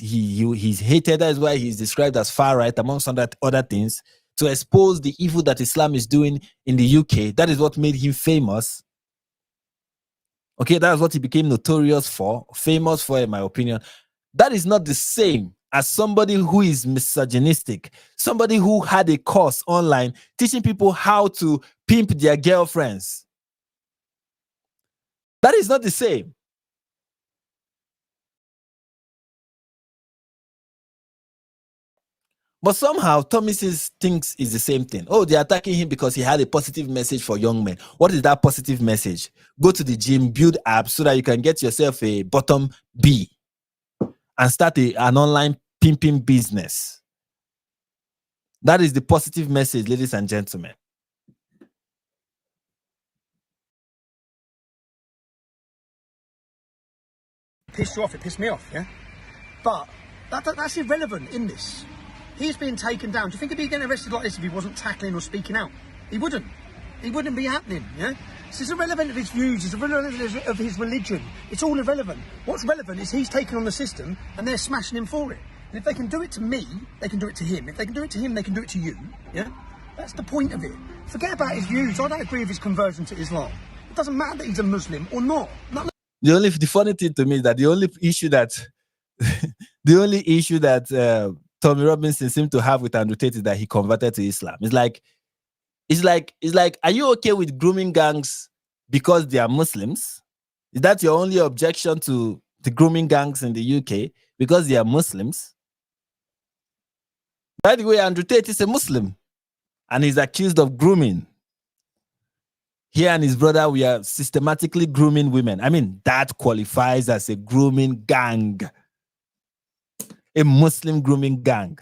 hated. That is why he's described as far right, amongst other things, to expose the evil that Islam is doing in the UK. That is what made him famous. Okay, that is what he became notorious for, famous for, in my opinion. That is not the same as somebody who is misogynistic, somebody who had a course online teaching people how to pimp their girlfriends. That is not the same. But somehow, Tommy thinks it's the same thing. Oh, they're attacking him because he had a positive message for young men. What is that positive message? Go to the gym, build apps so that you can get yourself a bottom B and start an online pimping business. That is the positive message, ladies and gentlemen. pissed you off. It pissed me off, yeah? But that's irrelevant in this. He's being taken down. Do you think he'd be getting arrested like this if he wasn't tackling or speaking out? He wouldn't. It wouldn't be happening, yeah? So it's irrelevant of his views, it's irrelevant of his religion. It's all irrelevant. What's relevant is he's taken on the system and they're smashing him for it. And if they can do it to me, they can do it to him. If they can do it to him, they can do it to you, yeah? That's the point of it. Forget about his views. I don't agree with his conversion to Islam. It doesn't matter that he's a Muslim or not. The funny thing to me is that the only issue that Tommy Robinson seemed to have with Andrew Tate is that he converted to Islam. It's like, are you okay with grooming gangs because they are Muslims? Is that your only objection to the grooming gangs in the UK because they are Muslims? By the way, Andrew Tate is a Muslim and he's accused of grooming. He and his brother, we are systematically grooming women. I mean, that qualifies as a grooming gang. A Muslim grooming gang.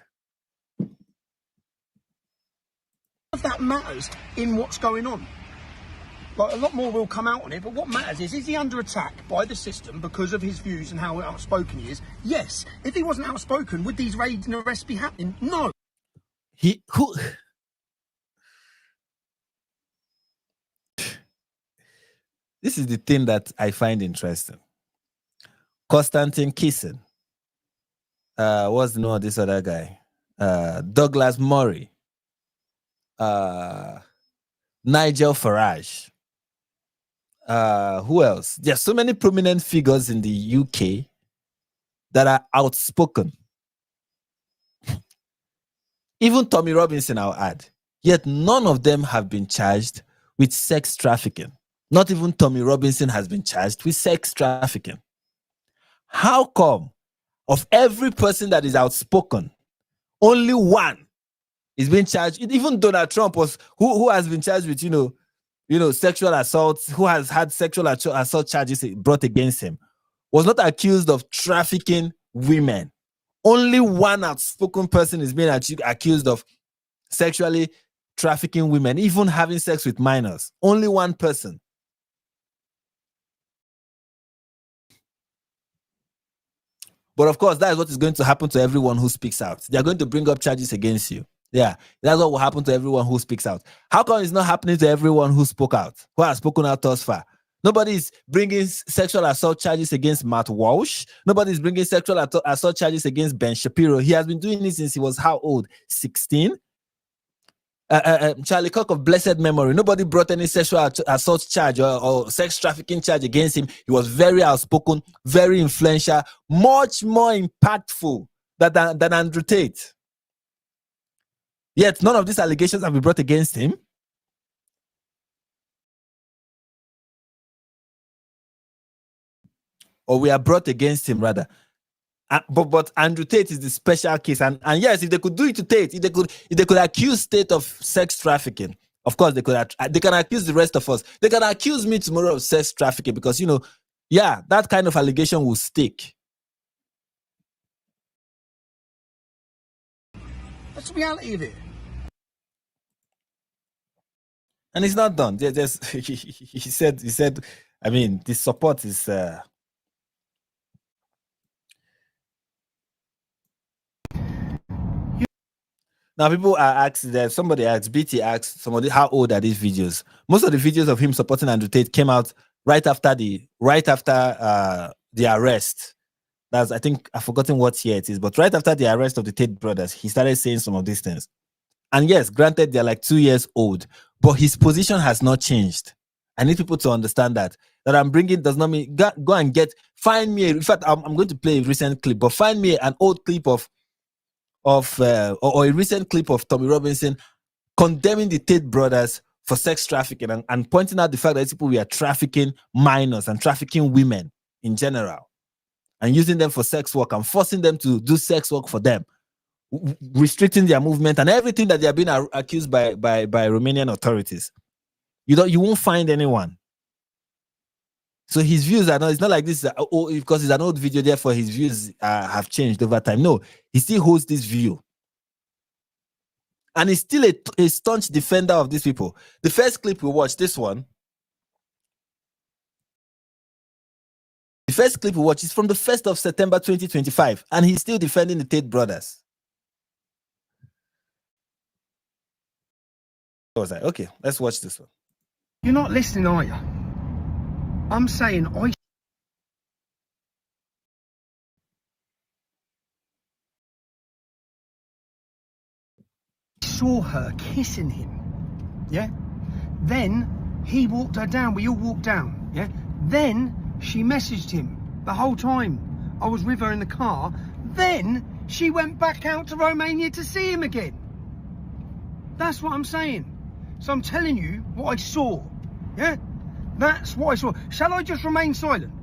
That matters in what's going on. Like, a lot more will come out on it, but what matters is he under attack by the system because of his views and how outspoken he is? Yes. If he wasn't outspoken, would these raids and arrests be happening? No. This is the thing that I find interesting. Constantine Kissing. What's the name of this other guy? Douglas Murray. Nigel Farage. Who else? There's so many prominent figures in the UK that are outspoken. Even Tommy Robinson, I'll add. Yet none of them have been charged with sex trafficking. Not even Tommy Robinson has been charged with sex trafficking. How come of every person that is outspoken, only one is being charged? Even Donald Trump who has been charged with, sexual assault, who has had sexual assault charges brought against him, was not accused of trafficking women. Only one outspoken person is being accused of sexually trafficking women, even having sex with minors. Only one person. But of course, that is what is going to happen to everyone who speaks out. They are going to bring up charges against you. Yeah, that's what will happen to everyone who speaks out. How come it's not happening to everyone who spoke out, who has spoken out thus far? Nobody's bringing sexual assault charges against Matt Walsh. Nobody's bringing sexual assault charges against Ben Shapiro. He has been doing this since he was how old? 16? Charlie Kirk of blessed memory. Nobody brought any sexual assault charge or sex trafficking charge against him. He was very outspoken, very influential, much more impactful than Andrew Tate. Yet none of these allegations have been brought against him. Or we are brought against him, rather. But Andrew Tate is the special case. And yes, if they could do it to Tate, if they could accuse Tate of sex trafficking, of course they can accuse the rest of us. They can accuse me tomorrow of sex trafficking because, that kind of allegation will stick. That's the reality of it. And it's not done. He said, I mean, the support is now people are asking that somebody asked, BT asked somebody, how old are these videos? Most of the videos of him supporting Andrew Tate came out right after the arrest. That's, I think I've forgotten what year it is, but right after the arrest of the Tate brothers, he started saying some of these things. And yes, granted, they're like 2 years old, but his position has not changed. I need people to understand that I'm bringing does not mean go and find me. In fact, I'm going to play a recent clip, but find me an old clip or a recent clip of Tommy Robinson condemning the Tate brothers for sex trafficking and pointing out the fact that these people were trafficking minors and trafficking women in general and using them for sex work and forcing them to do sex work for them, restricting their movement and everything that they are being accused by Romanian authorities. You won't find anyone. So his views are not, it's not like this because it's an old video, therefore his views have changed over time. No, he still holds this view. And he's still a staunch defender of these people. The first clip we watched, this one. The first clip we watched is from the 1st of September 2025, and he's still defending the Tate brothers. I was like, okay, let's watch this one. You're not listening, are you? I'm saying I saw her kissing him, yeah? Then he walked her down, we all walked down, yeah? Then she messaged him the whole time I was with her in the car. Then she went back out to Romania to see him again. That's what I'm saying. So I'm telling you what I saw, yeah? That's what I saw. Shall I just remain silent?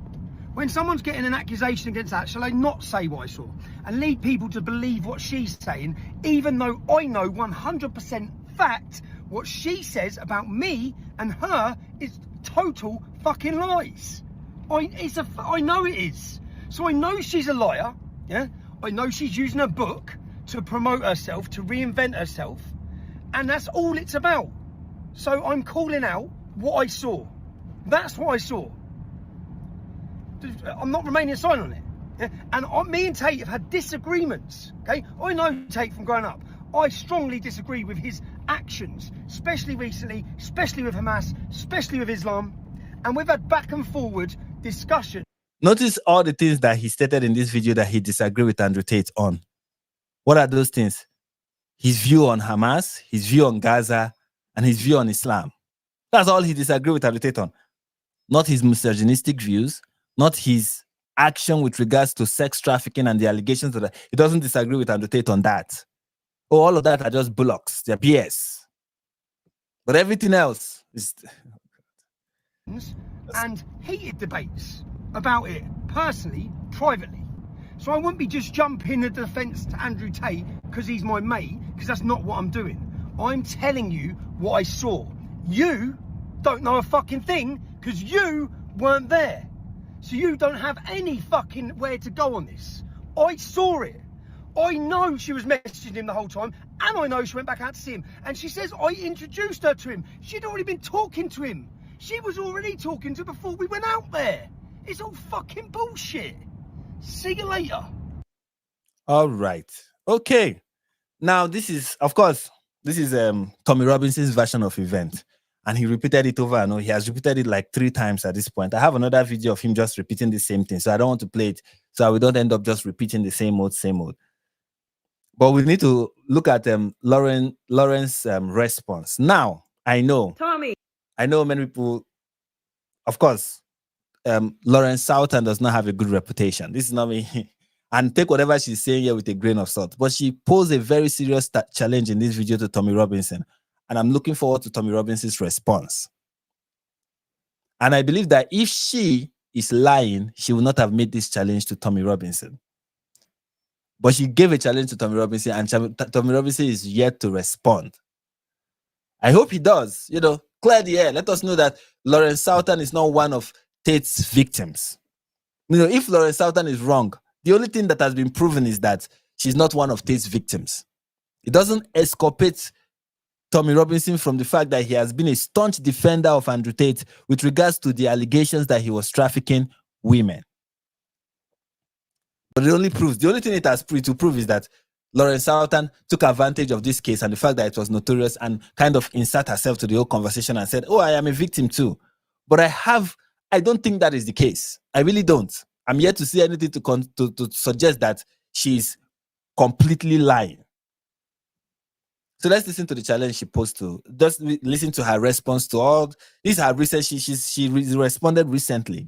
When someone's getting an accusation against that, shall I not say what I saw? And lead people to believe what she's saying, even though I know 100% fact what she says about me and her is total fucking lies. I know it is. So I know she's a liar, yeah? I know she's using her book to promote herself, to reinvent herself. And that's all it's about. So I'm calling out what I saw. That's what I saw. I'm not remaining silent on it. Yeah? And me and Tate have had disagreements. Okay, I know Tate from growing up. I strongly disagree with his actions, especially recently, especially with Hamas, especially with Islam. And we've had back and forward discussion. Notice all the things that he stated in this video that he disagreed with Andrew Tate on. What are those things? His view on Hamas, his view on Gaza, and his view on Islam. That's all he disagreed with Andrew Tate on. Not his misogynistic views, not his action with regards to sex trafficking and the allegations that he doesn't disagree with Andrew Tate on that. Oh, all of that are just bullocks. They're BS. But everything else is... And heated debates about it, personally, privately. So I wouldn't be just jumping the defence to Andrew Tate because he's my mate, because that's not what I'm doing. I'm telling you what I saw. You don't know a fucking thing because you weren't there. So you don't have any fucking where to go on this. I saw it. I know she was messaging him the whole time, and I know she went back out to see him. And she says I introduced her to him. She'd already been talking to him. She was already talking to him before we went out there. It's all fucking bullshit. See you later. All right. Okay. Now, this is, of course, this is Tommy Robinson's version of event. And he repeated it over and over. He has repeated it like 3 times at this point. I have another video of him just repeating the same thing. So I don't want to play it so we don't end up just repeating the same old. But we need to look at Lauren's response. Now, I know many people, of course, Lauren Southern does not have a good reputation. This is not me. And take whatever she's saying here with a grain of salt. But she posed a very serious challenge in this video to Tommy Robinson. And I'm looking forward to Tommy Robinson's response. And I believe that if she is lying, she would not have made this challenge to Tommy Robinson. But she gave a challenge to Tommy Robinson, and Tommy Robinson is yet to respond. I hope he does. Clear the air. Let us know that Lauren Southern is not one of Tate's victims. If Lauren Southern is wrong, the only thing that has been proven is that she's not one of Tate's victims. It doesn't exculpate Tommy Robinson from the fact that he has been a staunch defender of Andrew Tate with regards to the allegations that he was trafficking women. But the only thing it has to prove is that Lauren Southern took advantage of this case and the fact that it was notorious and kind of insert herself to the whole conversation and said, oh, I am a victim too. But I don't think that is the case. I really don't. I'm yet to see anything to suggest that she's completely lying. So let's listen to the challenge she posed to. Just listen to her response to all these. Her recent, she responded recently.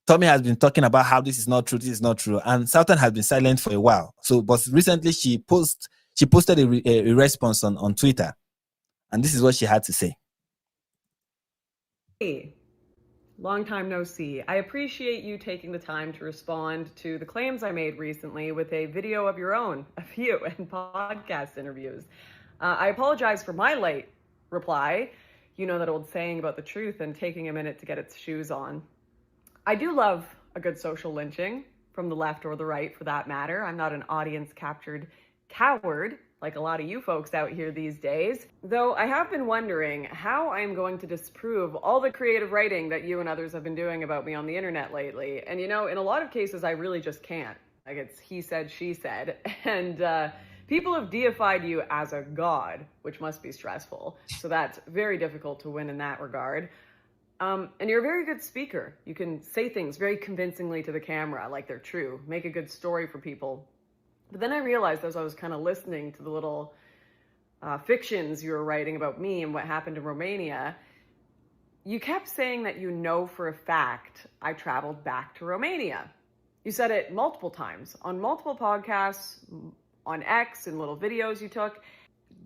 Tommy has been talking about how this is not true, and Southern has been silent for a while. So, but recently she posted a response on Twitter, and this is what she had to say. Hey, long time no see. I appreciate you taking the time to respond to the claims I made recently with a video of your own, of you, and podcast interviews. I apologize for my late reply. You know that old saying about the truth and taking a minute to get its shoes on. I do love a good social lynching, from the left or the right for that matter. I'm not an audience-captured coward like a lot of you folks out here these days, though I have been wondering how I am going to disprove all the creative writing that you and others have been doing about me on the internet lately. And in a lot of cases, I really just can't. Like, it's he said, she said, and people have deified you as a god, which must be stressful. So that's very difficult to win in that regard. And you're a very good speaker. You can say things very convincingly to the camera, like they're true, make a good story for people. But then I realized as I was kind of listening to the little fictions you were writing about me and what happened in Romania, you kept saying that you know for a fact I traveled back to Romania. You said it multiple times on multiple podcasts, on X and little videos you took.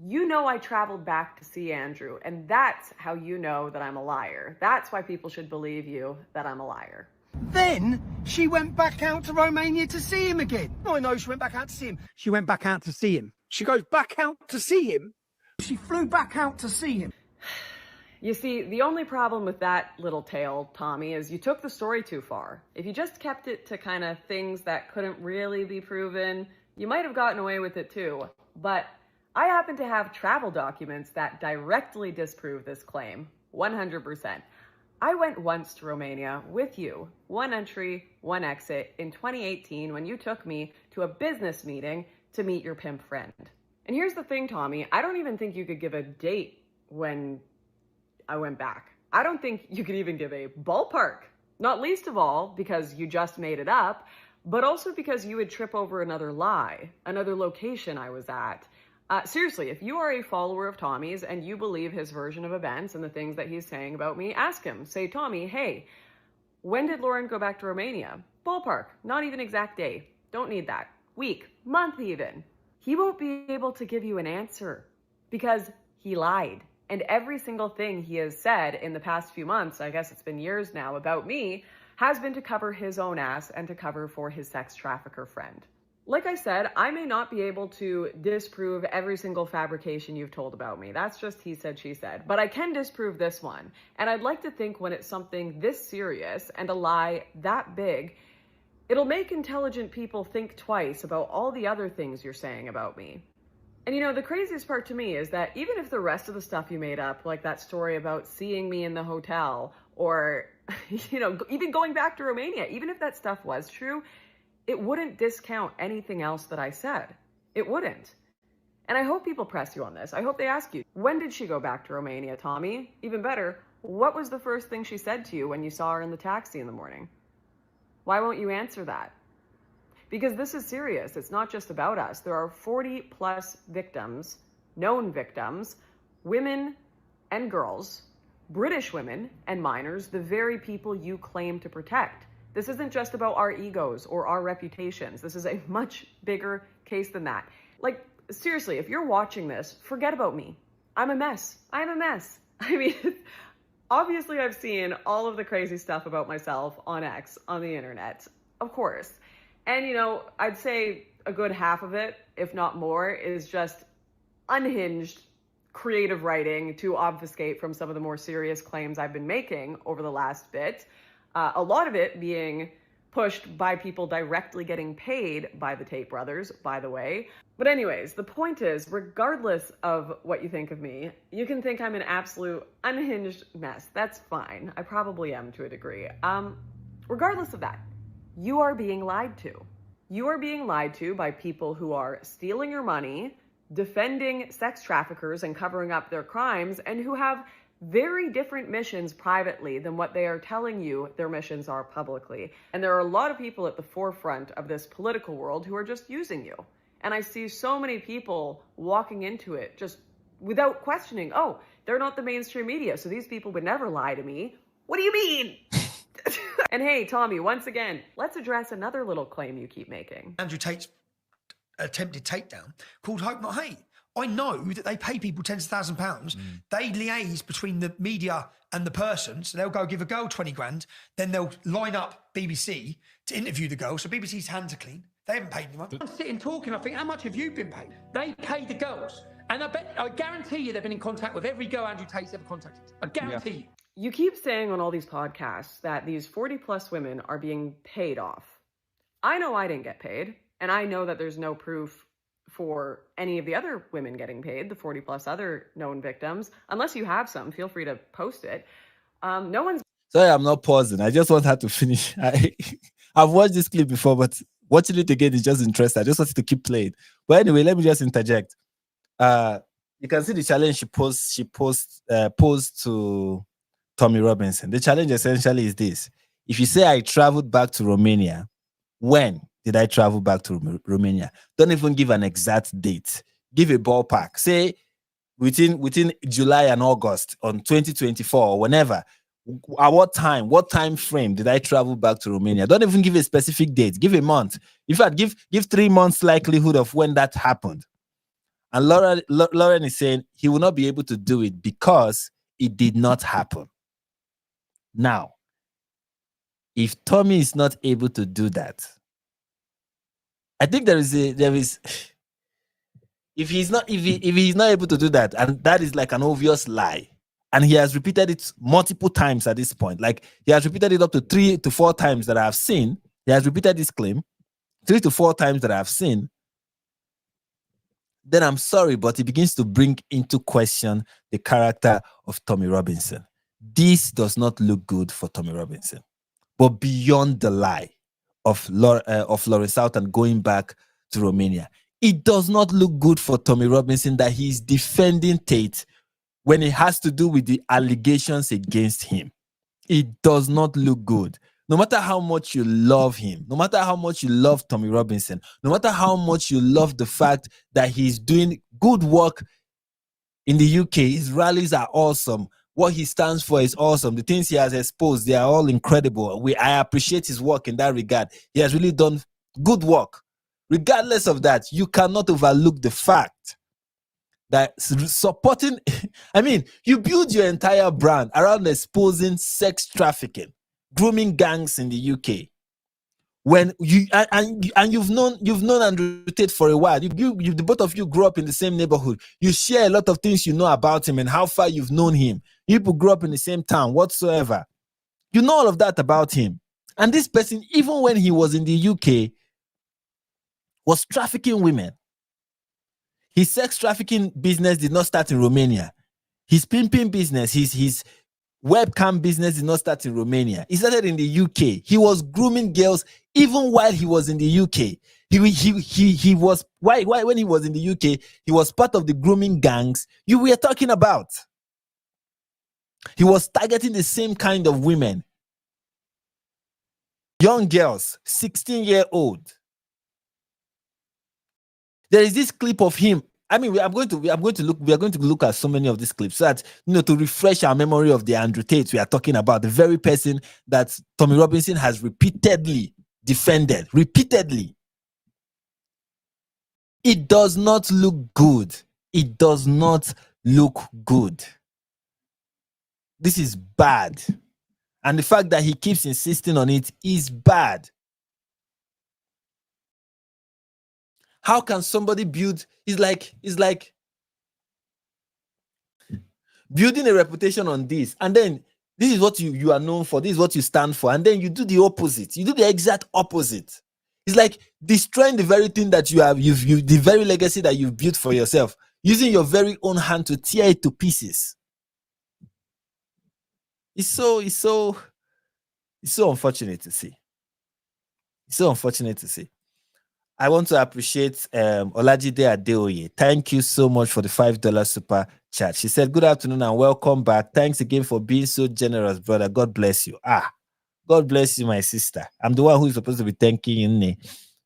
You know I traveled back to see Andrew, and that's how you know that I'm a liar. That's why people should believe you that I'm a liar. Then she went back out to Romania to see him again. I know she went back out to see him. She went back out to see him. She goes back out to see him. She flew back out to see him. You see, the only problem with that little tale, Tommy, is you took the story too far. If you just kept it to kind of things that couldn't really be proven, you might have gotten away with it too. But I happen to have travel documents that directly disprove this claim, 100%. I went once to Romania with you, one entry, one exit, in 2018 when you took me to a business meeting to meet your pimp friend. And here's the thing, Tommy, I don't even think you could give a date when I went back. I don't think you could even give a ballpark, not least of all because you just made it up, but also because you would trip over another lie, another location I was at. Seriously, if you are a follower of Tommy's and you believe his version of events and the things that he's saying about me, ask him. Say, Tommy, hey, when did Lauren go back to Romania? Ballpark, not even exact day. Don't need that. Week, month even. He won't be able to give you an answer because he lied. And every single thing he has said in the past few months, I guess it's been years now, about me, has been to cover his own ass and to cover for his sex trafficker friend. Like I said, I may not be able to disprove every single fabrication you've told about me. That's just he said, she said. But I can disprove this one. And I'd like to think when it's something this serious and a lie that big, it'll make intelligent people think twice about all the other things you're saying about me. And the craziest part to me is that even if the rest of the stuff you made up, like that story about seeing me in the hotel or, even going back to Romania, even if that stuff was true, it wouldn't discount anything else that I said. It wouldn't. And I hope people press you on this. I hope they ask you, when did she go back to Romania, Tommy? Even better, what was the first thing she said to you when you saw her in the taxi in the morning? Why won't you answer that? Because this is serious. It's not just about us. There are 40 plus victims, known victims, women and girls, British women and minors, the very people you claim to protect. This isn't just about our egos or our reputations. This is a much bigger case than that. Like, seriously, if you're watching this, forget about me. I'm a mess. I'm a mess. I mean, obviously I've seen all of the crazy stuff about myself on X, on the internet, of course. And, I'd say a good half of it, if not more, is just unhinged creative writing to obfuscate from some of the more serious claims I've been making over the last bit. A lot of it being pushed by people directly getting paid by the Tate brothers, by the way. But anyways, the point is, regardless of what you think of me, you can think I'm an absolute unhinged mess. That's fine. I probably am to a degree. Regardless of that, you are being lied to. You are being lied to by people who are stealing your money, defending sex traffickers and covering up their crimes, and who have very different missions privately than what they are telling you their missions are publicly. And there are a lot of people at the forefront of this political world who are just using you. And I see so many people walking into it just without questioning, oh, they're not the mainstream media, so these people would never lie to me. What do you mean? And hey, Tommy, once again, let's address another little claim you keep making. Andrew Tate's attempted takedown called Hope Not Hate. I know that they pay people tens of thousands of pounds. They liaise between the media and the person. So they'll go give a girl 20 grand. Then they'll line up BBC to interview the girl. So BBC's hands are clean. They haven't paid anyone. I'm sitting talking, I think, how much have you been paid? They pay the girls. And I guarantee you they've been in contact with every girl Andrew Tate's ever contacted. I guarantee you. You keep saying on all these podcasts that these 40 plus women are being paid off. I know I didn't get paid. And I know that there's no proof for any of the other women getting paid, the 40 plus other known victims. Unless you have some, feel free to post it. No one's... Sorry, I'm not pausing. I just want her to finish. I've watched this clip before, but watching it again is just interesting. I just wanted to keep playing. But anyway, let me just interject. You can see the challenge she posed to Tommy Robinson. The challenge essentially is this. If you say I traveled back to Romania, when did I travel back to Romania? Don't even give an exact date. Give a ballpark. Say within July and August on 2024 or whenever. At what time frame did I travel back to Romania? Don't even give a specific date. Give a month. In fact, give 3 months likelihood of when that happened. And Lauren is saying he will not be able to do it because it did not happen. Now, if Tommy is not able to do that, I think there is if he's not able to do that, and that is like an obvious lie, and he has repeated it multiple times at this point, like he has repeated it up to 3 to 4 times that I have seen. He has repeated this claim 3 to 4 times that I have seen. Then I'm sorry, but it begins to bring into question the character of Tommy Robinson. This does not look good for Tommy Robinson. But beyond the lie of Lauren Southern going back to Romania, it does not look good for Tommy Robinson that he's defending Tate when it has to do with the allegations against him. It does not look good. No matter how much you love him, no matter how much you love Tommy Robinson, no matter how much you love the fact that he's doing good work in the UK, his rallies are awesome. What he stands for is awesome. The things he has exposed, they are all incredible. I appreciate his work in that regard. He has really done good work. Regardless of that, you cannot overlook the fact that supporting, you build your entire brand around exposing sex trafficking, grooming gangs in the UK. when you and you've known Andrew Tate for a while. You the both of you grew up in the same neighborhood. You share a lot of things you know about him and how far you've known him. People grew up in the same town whatsoever. You know all of that about him. And this person, even when he was in the UK, was trafficking women. His sex trafficking business did not start in Romania. His pimping business, his webcam business did not start in Romania. He started in the UK. He was grooming girls even while he was in the UK. He was when he was in the UK, he was part of the grooming gangs you were talking about. He was targeting the same kind of women. Young girls, 16-year-old. There is this clip of him. I mean, we are going to look at so many of these clips so that, to refresh our memory of the Andrew Tate we are talking about, the very person that Tommy Robinson has repeatedly defended. Repeatedly. It does not look good. It does not look good. This is bad. And the fact that he keeps insisting on it is bad. How can somebody build? It's like building a reputation on this, and then this is what you are known for. This is what you stand for, and then you do the opposite. You do the exact opposite. It's like destroying the very thing that you've the very legacy that you've built for yourself, using your very own hand to tear it to pieces. It's so unfortunate to see. It's so unfortunate to see. I want to appreciate Olajide Adeoye. Thank you so much for the $5 super chat. She said, "Good afternoon and welcome back. Thanks again for being so generous, brother. God bless you." God bless you, my sister. I'm the one who is supposed to be thanking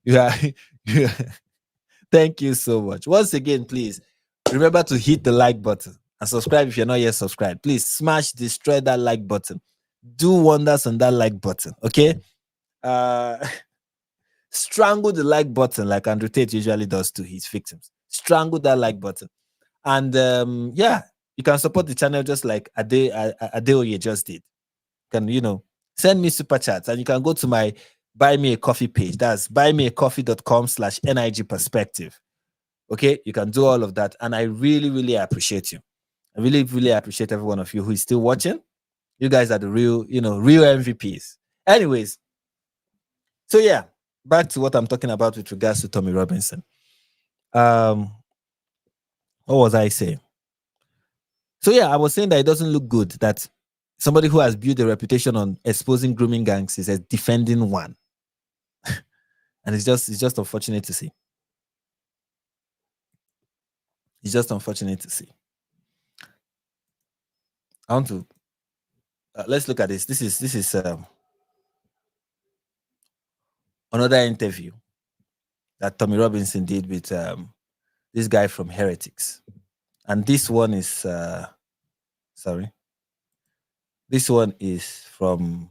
you. Thank you so much. Once again, please remember to hit the like button and subscribe if you're not yet subscribed. Please destroy that like button. Do wonders on that like button, okay? Strangle the like button like Andrew Tate usually does to his victims. Strangle that like button. And you can support the channel just like Adeoye just did. You can, send me super chats, and you can go to my Buy Me a Coffee page. That's buymeacoffee.com/NIG perspective. Okay, you can do all of that, and I really, really appreciate you. I really, really appreciate every one of you who is still watching. You guys are the real MVPs. Anyways, so yeah, back to what I'm talking about with regards to Tommy Robinson. What was I saying? So yeah, I was saying that it doesn't look good that somebody who has built a reputation on exposing grooming gangs is defending one. And it's just unfortunate to see. It's just unfortunate to see. I want to let's look at this. This is another interview that Tommy Robinson did with this guy from Heretics, and this one is This one is from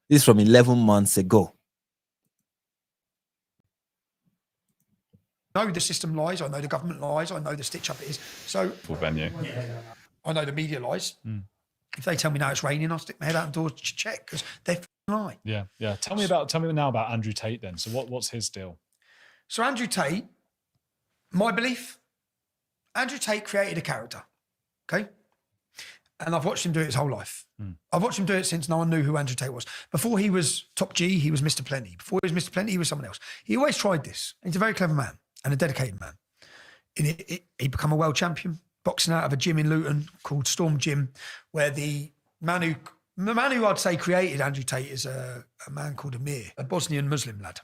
11 months ago. I know the system lies. I know the government lies. I know the stitch up it is. So Full venue. I know the media lies. If they tell me now it's raining, I'll stick my head out the door to check because they're lie. Yeah. Tell me now about Andrew Tate then. So what's his deal? So Andrew Tate, my belief, Andrew Tate created a character. Okay. And I've watched him do it his whole life. I've watched him do it since no one knew who Andrew Tate was. Before he was Top G, he was Mr. Plenty. Before he was Mr. Plenty, he was someone else. He always tried this. He's a very clever man and a dedicated man. He became a world champion, boxing out of a gym in Luton called Storm Gym, where the man who I'd say created Andrew Tate is a man called Amir, a Bosnian Muslim lad.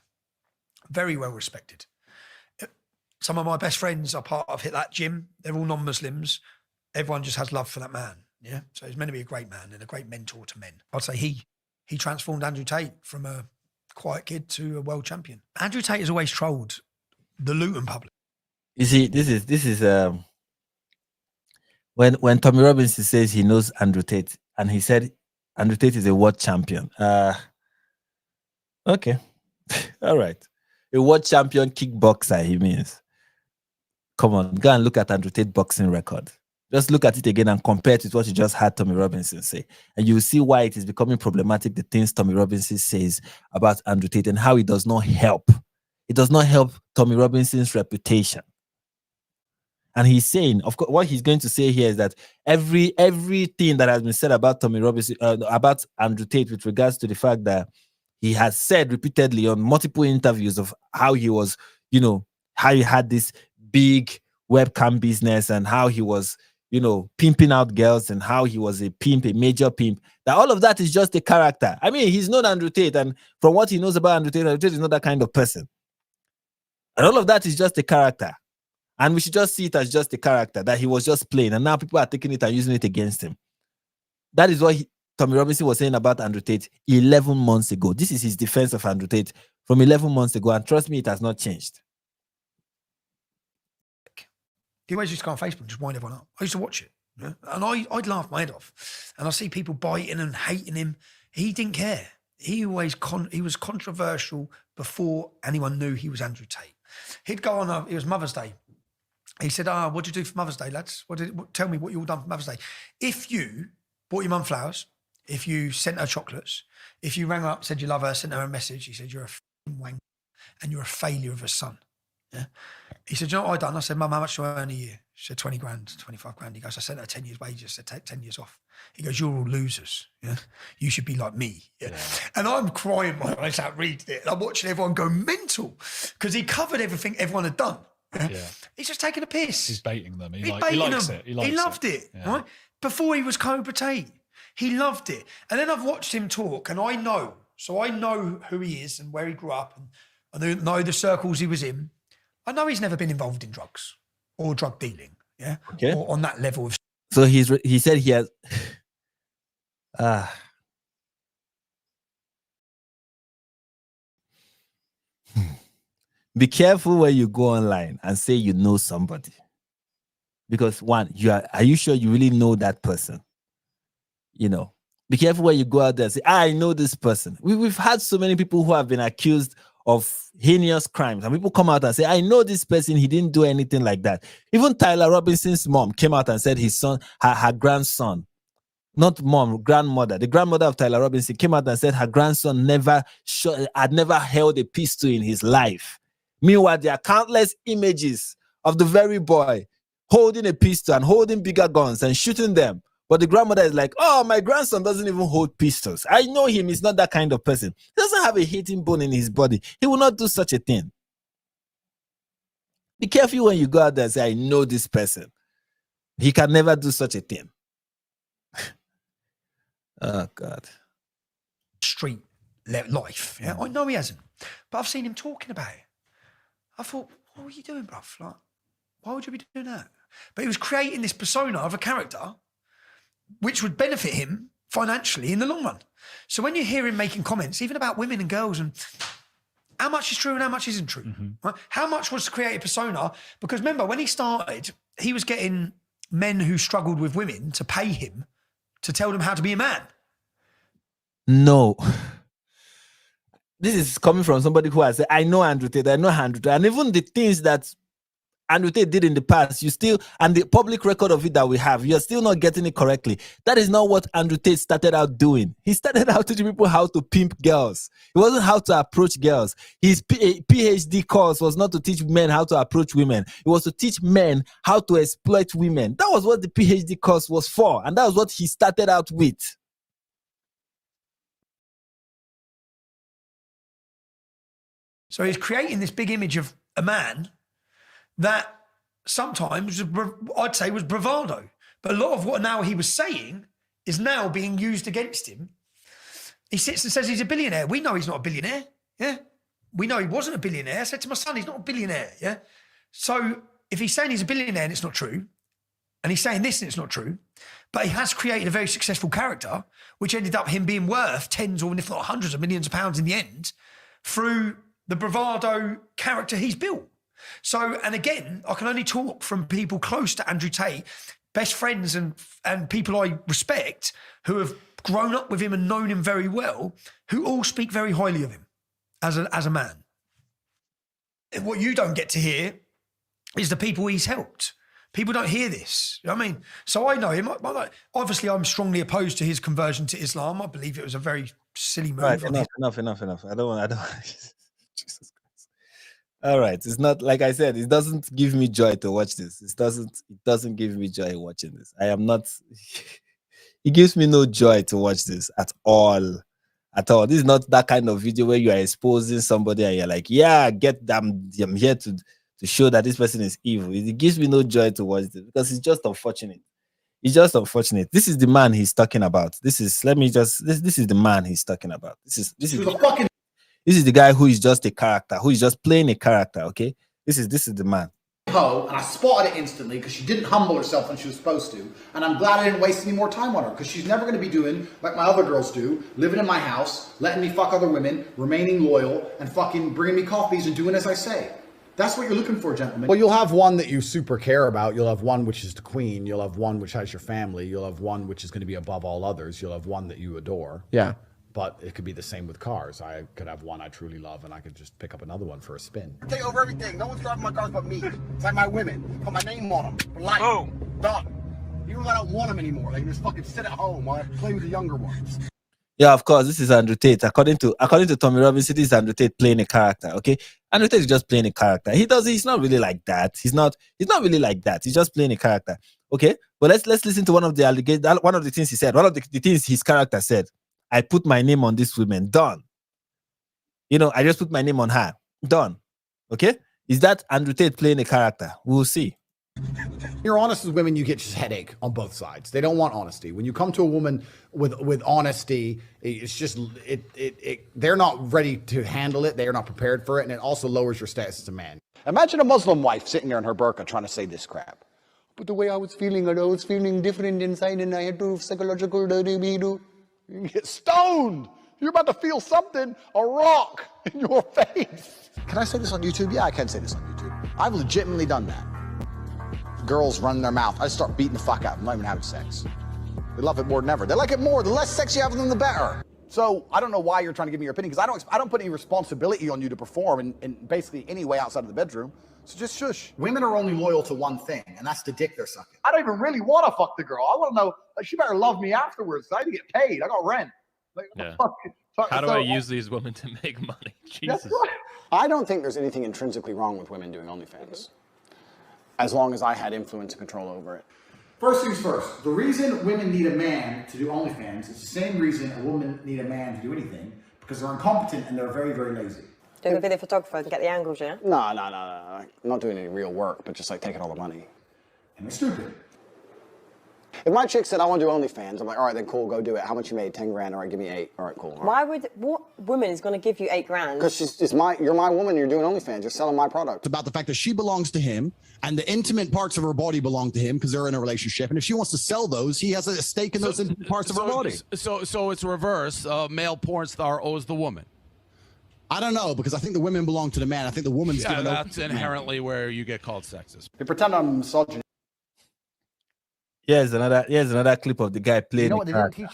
Very well respected. Some of my best friends are part of that gym. They're all non-Muslims. Everyone just has love for that man. Yeah. So he's meant to be a great man and a great mentor to men. I'd say he transformed Andrew Tate from a quiet kid to a world champion. Andrew Tate has always trolled the Luton public. You see, this is when Tommy Robinson says he knows Andrew Tate, and he said Andrew Tate is a world champion. Okay. All right. A world champion kickboxer, he means. Come on, go and look at Andrew Tate boxing record. Just look at it again and compare it with what you just had Tommy Robinson say. And you'll see why it is becoming problematic, the things Tommy Robinson says about Andrew Tate and how it does not help. It does not help Tommy Robinson's reputation. And he's saying, of course, what he's going to say here is that everything that has been said about Tommy Robinson, about Andrew Tate with regards to the fact that he has said repeatedly on multiple interviews of how he was, how he had this big webcam business and how he was, pimping out girls and how he was a pimp, a major pimp, that all of that is just a character. I mean, he's known Andrew Tate, and from what he knows about Andrew Tate is not that kind of person. And all of that is just a character. And we should just see it as just a character that he was just playing. And now people are taking it and using it against him. That is what Tommy Robinson was saying about Andrew Tate 11 months ago. This is his defense of Andrew Tate from 11 months ago. And trust me, it has not changed. He always used to go on Facebook and just wind everyone up. I used to watch it. Yeah? And I'd laugh my head off. And I see people biting and hating him. He didn't care. He always he was controversial before anyone knew he was Andrew Tate. He'd go on, it was Mother's Day. He said, what'd you do for Mother's Day, lads? Tell me what you all done for Mother's Day. If you bought your mum flowers, if you sent her chocolates, if you rang her up, said you love her, sent her a message, he said, you're a f***ing wank and you're a failure of a son. Yeah. He said, you know what I done? I said, Mum, how much do I earn a year? She said, 20 grand, 25 grand. He goes, I sent her 10 years wages. I said, take 10 years off. He goes, you're all losers. Yeah. You should be like me. Yeah. And I'm crying my eyes out reading it. And I'm watching everyone go mental because he covered everything everyone had done. Yeah. He's just taking a piss. He's baiting them. He baiting likes them. it. He loved it. Yeah. Right? Before he was Cobra Tate. He loved it. And then I've watched him talk and I know who he is and where he grew up and I know the circles he was in. I know he's never been involved in drugs or drug dealing, yeah, okay, or on that level of. So he said he has. Be careful when you go online and say you know somebody, because one, are you sure you really know that person? Be careful when you go out there and say, I know this person. We've had so many people who have been accused of heinous crimes, and people come out and say, I know this person, he didn't do anything like that. Even Tyler Robinson's mom came out and said his son, her grandson, not mom, grandmother, the grandmother of Tyler Robinson came out and said her grandson had never held a pistol in his life. Meanwhile, there are countless images of the very boy holding a pistol and holding bigger guns and shooting them. But the grandmother is like, oh, my grandson doesn't even hold pistols. I know him. He's not that kind of person. He doesn't have a hating bone in his body. He will not do such a thing. Be careful when you go out there and say, I know this person. He can never do such a thing. Oh, God. Street life. Yeah, I know he hasn't. But I've seen him talking about it. I thought, what were you doing, bruv? Like, why would you be doing that? But he was creating this persona of a character which would benefit him financially in the long run. So when you hear him making comments, even about women and girls, and how much is true and how much isn't true, right? How much was to create a persona? Because remember, when he started, he was getting men who struggled with women to pay him to tell them how to be a man. No. This is coming from somebody who has said, I know Andrew Tate, and even the things that Andrew Tate did in the past, and the public record of it that we have, you're still not getting it correctly. That is not what Andrew Tate started out doing. He started out teaching people how to pimp girls. It wasn't how to approach girls. His PhD course was not to teach men how to approach women. It was to teach men how to exploit women. That was what the PhD course was for. And that was what he started out with. So he's creating this big image of a man that sometimes, I'd say, was bravado. But a lot of what now he was saying is now being used against him. He sits and says he's a billionaire. We know he's not a billionaire, yeah? We know he wasn't a billionaire. I said to my son, he's not a billionaire, yeah? So if he's saying he's a billionaire and it's not true, and he's saying this and it's not true, but he has created a very successful character, which ended up him being worth tens or if not hundreds of millions of pounds in the end, through the bravado character he's built. So, and again, I can only talk from people close to Andrew Tate, best friends and people I respect who have grown up with him and known him very well, who all speak very highly of him as a man. What you don't get to hear is the people he's helped, People don't hear this. You know what I mean? So I know him. Obviously, I'm strongly opposed to his conversion to Islam. I believe it was a very silly move. Right, enough. I don't want. Jesus Christ. All right, it's not like I said. It doesn't give me joy to watch this. It doesn't give me joy watching this. I am not. It gives me no joy to watch this at all. At all. This is not that kind of video where you are exposing somebody and you're like, yeah, get them. I'm here to show that this person is evil. It gives me no joy to watch this because it's just unfortunate. It's just unfortunate. This is the man he's talking about. This is the man he's talking about. This is the guy who is just a character, who is just playing a character. Okay, this is the man. And I spotted it instantly because she didn't humble herself when she was supposed to, and I'm glad I didn't waste any more time on her because she's never going to be doing like my other girls do, living in my house, letting me fuck other women, remaining loyal, and fucking bringing me coffees and doing as I say. That's what you're looking for, gentlemen. Well, you'll have one that you super care about. You'll have one which is the queen. You'll have one which has your family. You'll have one which is going to be above all others. You'll have one that you adore. Yeah. But it could be the same with cars. I could have one I truly love, and I could just pick up another one for a spin. Take over everything. No one's driving my cars but me. It's like my women. Put my name on them. For life. Boom. Done. Even if I don't want them anymore, they can just fucking sit at home while I play with the younger ones. Yeah, of course, this is Andrew Tate. According to Tommy Robinson, this is Andrew Tate playing a character. Okay, Andrew Tate is just playing a character. He's not really like that. He's not really like that. He's just playing a character. Okay, but let's listen to one of the things he said. One of the things his character said. I put my name on this woman. Done. I just put my name on her. Done. Okay, is that Andrew Tate playing a character? We'll see. You're honest with women, you get just headache on both sides. They don't want honesty. When you come to a woman with honesty, it's just they're not ready to handle it. They are not prepared for it, and it also lowers your status as a man. Imagine a Muslim wife sitting there in her burqa trying to say this crap. But the way I was feeling different inside, and I had to psychological. You get stoned. You're about to feel something, a rock in your face. Can I say this on YouTube? Yeah, I can say this on YouTube. I've legitimately done that. Girls running their mouth. I start beating the fuck out. I'm not even having sex. They love it more than ever. They like it more. The less sex you have with them, the better. So I don't know why you're trying to give me your opinion, because I don't put any responsibility on you to perform in basically any way outside of the bedroom. So just shush. Women are only loyal to one thing, and that's the dick they're sucking. I don't even really want to fuck the girl. I want to know, like, she better love me afterwards. I need to get paid. I got rent. Like, yeah. How do I use these women to make money? Jesus. Right. I don't think there's anything intrinsically wrong with women doing OnlyFans, as long as I had influence and control over it. First things first, the reason women need a man to do OnlyFans is the same reason a woman need a man to do anything, because they're incompetent and they're very, very lazy. Doing a video photographer to get the angles, yeah? No. I'm not doing any real work, but just like taking all the money. And they're stupid. If my chick said, I want to do OnlyFans, I'm like, all right, then cool, go do it. How much you made? 10 grand, all right, give me 8. All right, cool. All right. What woman is going to give you 8 grand? Because you're my woman, you're doing OnlyFans, you're selling my product. It's about the fact that she belongs to him, and the intimate parts of her body belong to him because they're in a relationship. And if she wants to sell those, he has a stake in those intimate parts of her body. So it's reverse. Male porn star owes the woman. I don't know, because I think the women belong to the man. I think the woman's given over that's inherently where you get called sexist. They pretend I'm misogynist. Here's another clip of the guy playing a character.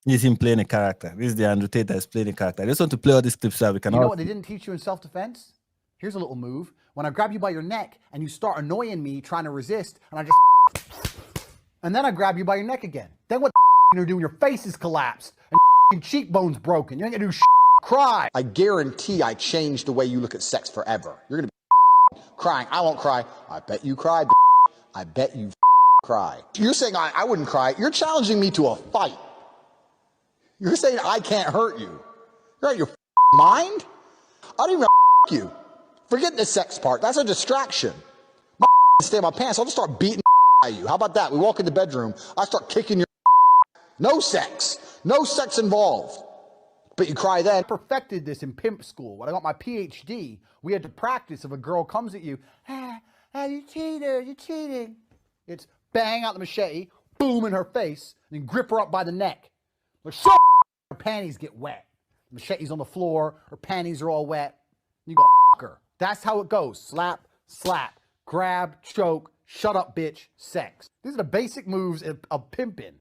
He's him playing a character. This is the Andrew Tate that's playing a character. I just want to play all these clips so we can. You know what they didn't teach you in self-defense? Here's a little move. When I grab you by your neck and you start annoying me, trying to resist, and I just, and then I grab you by your neck again. Then what you're doing? Your face is collapsed and cheekbones broken. You ain't gonna do cry. I guarantee I changed the way you look at sex forever. You're gonna be crying. I won't cry. I bet you cry. I bet you cry. You're saying I wouldn't cry. You're challenging me to a fight. You're saying I can't hurt you. You're out of your mind? I don't even know you. Forget the sex part. That's a distraction. My stay in my pants. I'll just start beating at you. How about that? We walk in the bedroom. I start kicking your No sex. No sex involved. But you cry then. I perfected this in pimp school. When I got my PhD, we had to practice if a girl comes at you. You cheater, you're cheating. It's bang out the machete, boom in her face, and then grip her up by the neck. Like, her panties get wet. The machete's on the floor, her panties are all wet. You go her. That's how it goes. Slap, slap, grab, choke, shut up, bitch, sex. These are the basic moves of pimping.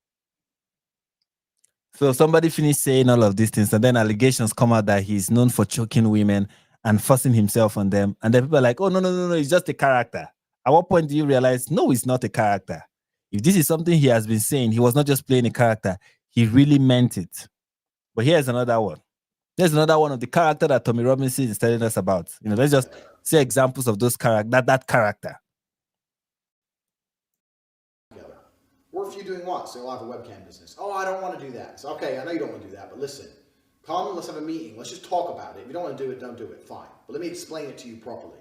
So somebody finished saying all of these things, and then allegations come out that he's known for choking women and forcing himself on them. And then people are like, oh, no, it's just a character. At what point do you realize, no, it's not a character? If this is something he has been saying, he was not just playing a character, he really meant it. But here's another one. There's another one of the character that Tommy Robinson is telling us about. Let's just see examples of those that character. What if you're doing what? So you'll have a webcam business. Oh, I don't want to do that. So, okay, I know you don't want to do that, but listen, come, let's have a meeting. Let's just talk about it. If you don't want to do it, don't do it. Fine. But let me explain it to you properly.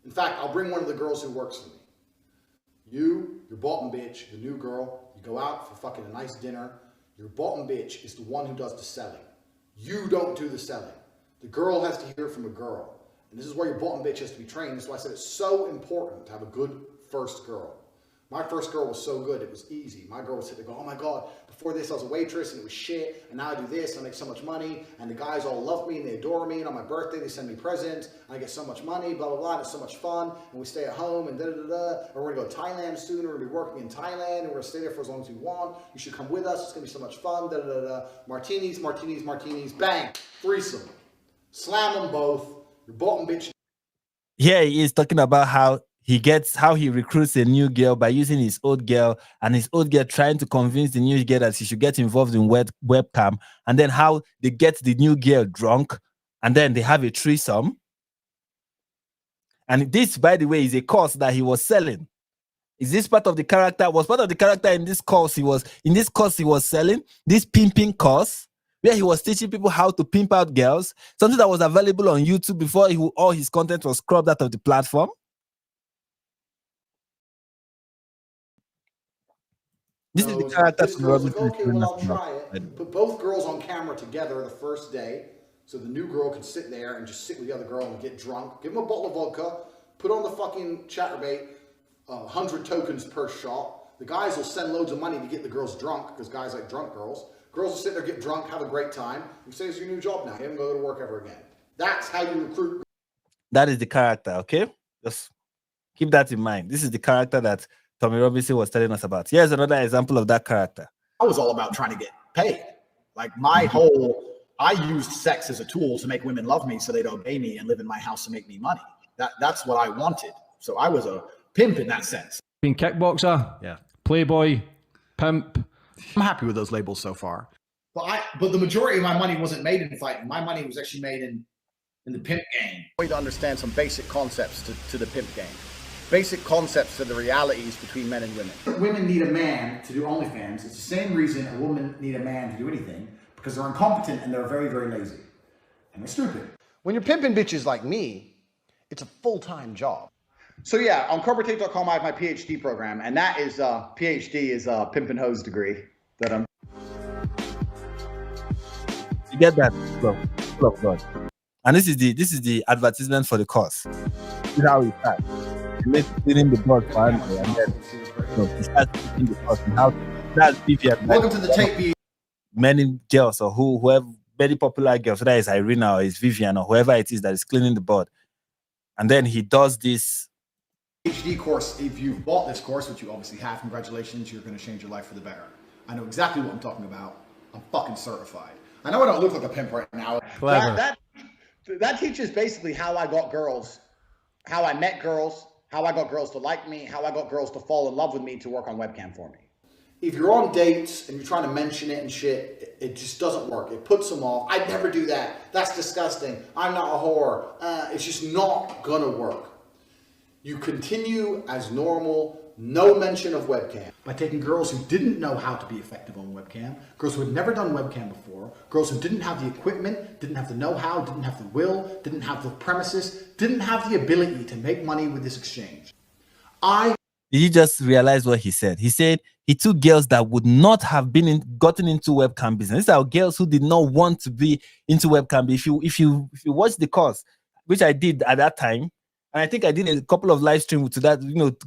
In fact, I'll bring one of the girls who works for me. You, your bottom bitch, the new girl, you go out for fucking a nice dinner. Your bottom bitch is the one who does the selling. You don't do the selling. The girl has to hear it from a girl. And this is where your bottom bitch has to be trained. That's why I said it's so important to have a good first girl. My first girl was so good, it was easy. My girl would sit there and go, oh my God, before this I was a waitress and it was shit, and now I do this and I make so much money, and the guys all love me and they adore me, and on my birthday they send me presents, and I get so much money, blah, blah, blah, and it's so much fun, and we stay at home, and da-da-da-da, or we're gonna go to Thailand soon, we're gonna be working in Thailand, and we're gonna stay there for as long as we want, you should come with us, it's gonna be so much fun, da-da-da-da, martinis, martinis, martinis, bang, threesome. Slam them both, your bottom bitch. Here he is talking about how he recruits a new girl by using his old girl, and his old girl trying to convince the new girl that she should get involved in webcam, and then how they get the new girl drunk, and then they have a threesome. And this, by the way, is a course that he was selling. Is this part of the character? Was part of the character in this course he was selling this pimping course, where he was teaching people how to pimp out girls, something that was available on YouTube before all his content was scrubbed out of the platform. This is the character. This girl's like, okay, well, I'll try it. Put both girls on camera together the first day, so the new girl can sit there and just sit with the other girl and get drunk. Give them a bottle of vodka, put on the fucking chatterbait, 100 tokens per shot. The guys will send loads of money to get the girls drunk, because guys like drunk girls. Girls will sit there, get drunk, have a great time. You say it's your new job now. You haven't go to work ever again. That's how you recruit. That is the character, okay? Just keep that in mind. This is the character that Tommy Robinson was telling us about. Here's another example of that character. I was all about trying to get paid. Like I used sex as a tool to make women love me so they'd obey me and live in my house and make me money. That's what I wanted. So I was a pimp in that sense. Being kickboxer, yeah, playboy, pimp. I'm happy with those labels so far. But the majority of my money wasn't made in fighting. My money was actually made in the pimp game. Way to understand some basic concepts to the pimp game. Basic concepts to the realities between men and women. Women need a man to do OnlyFans. It's the same reason a woman need a man to do anything, because they're incompetent and they're very, very lazy. And they're stupid. When you're pimping bitches like me, it's a full-time job. So yeah, on CobraTate.com I have my PhD program, and that is, PhD is a pimp and hose degree that I'm... You get that? Look. And this is the advertisement for the course. This is how we start. Cleaning the board for Andrew, and then he starts cleaning the board. And how that's Vivian. Welcome to the Tate. Many girls or whoever, very popular girls, whether it's Irina or it's Vivian or whoever it is that is cleaning the board, and then he does this PhD course. If you've bought this course, which you obviously have, congratulations, you're going to change your life for the better. I know exactly what I'm talking about. I'm fucking certified. I know I don't look like a pimp right now. That teaches basically how I got girls, how I met girls, how I got girls to like me, how I got girls to fall in love with me to work on webcam for me. If you're on dates and you're trying to mention it and shit, it just doesn't work. It puts them off. I'd never do that. That's disgusting. I'm not a whore. It's just not gonna work. You continue as normal, no mention of webcam. By taking girls who didn't know how to be effective on webcam, girls who had never done webcam before, girls who didn't have the equipment, didn't have the know-how, didn't have the will, didn't have the premises, didn't have the ability to make money with this exchange. Did you just realize what he said? He said he took girls that would not have gotten into webcam business. These are girls who did not want to be into webcam. If you watch the course, which I did at that time, and I think I did a couple of live streams to that,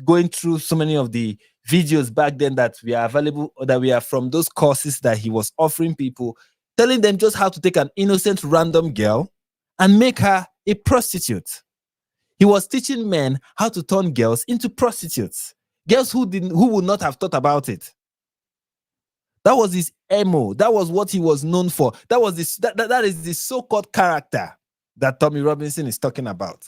going through so many of the videos back then that we are available, or that we are from those courses that he was offering people, telling them just how to take an innocent random girl and make her a prostitute. He was teaching men how to turn girls into prostitutes. Girls who would not have thought about it. That was his MO. That was what he was known for. That is the so-called character that Tommy Robinson is talking about.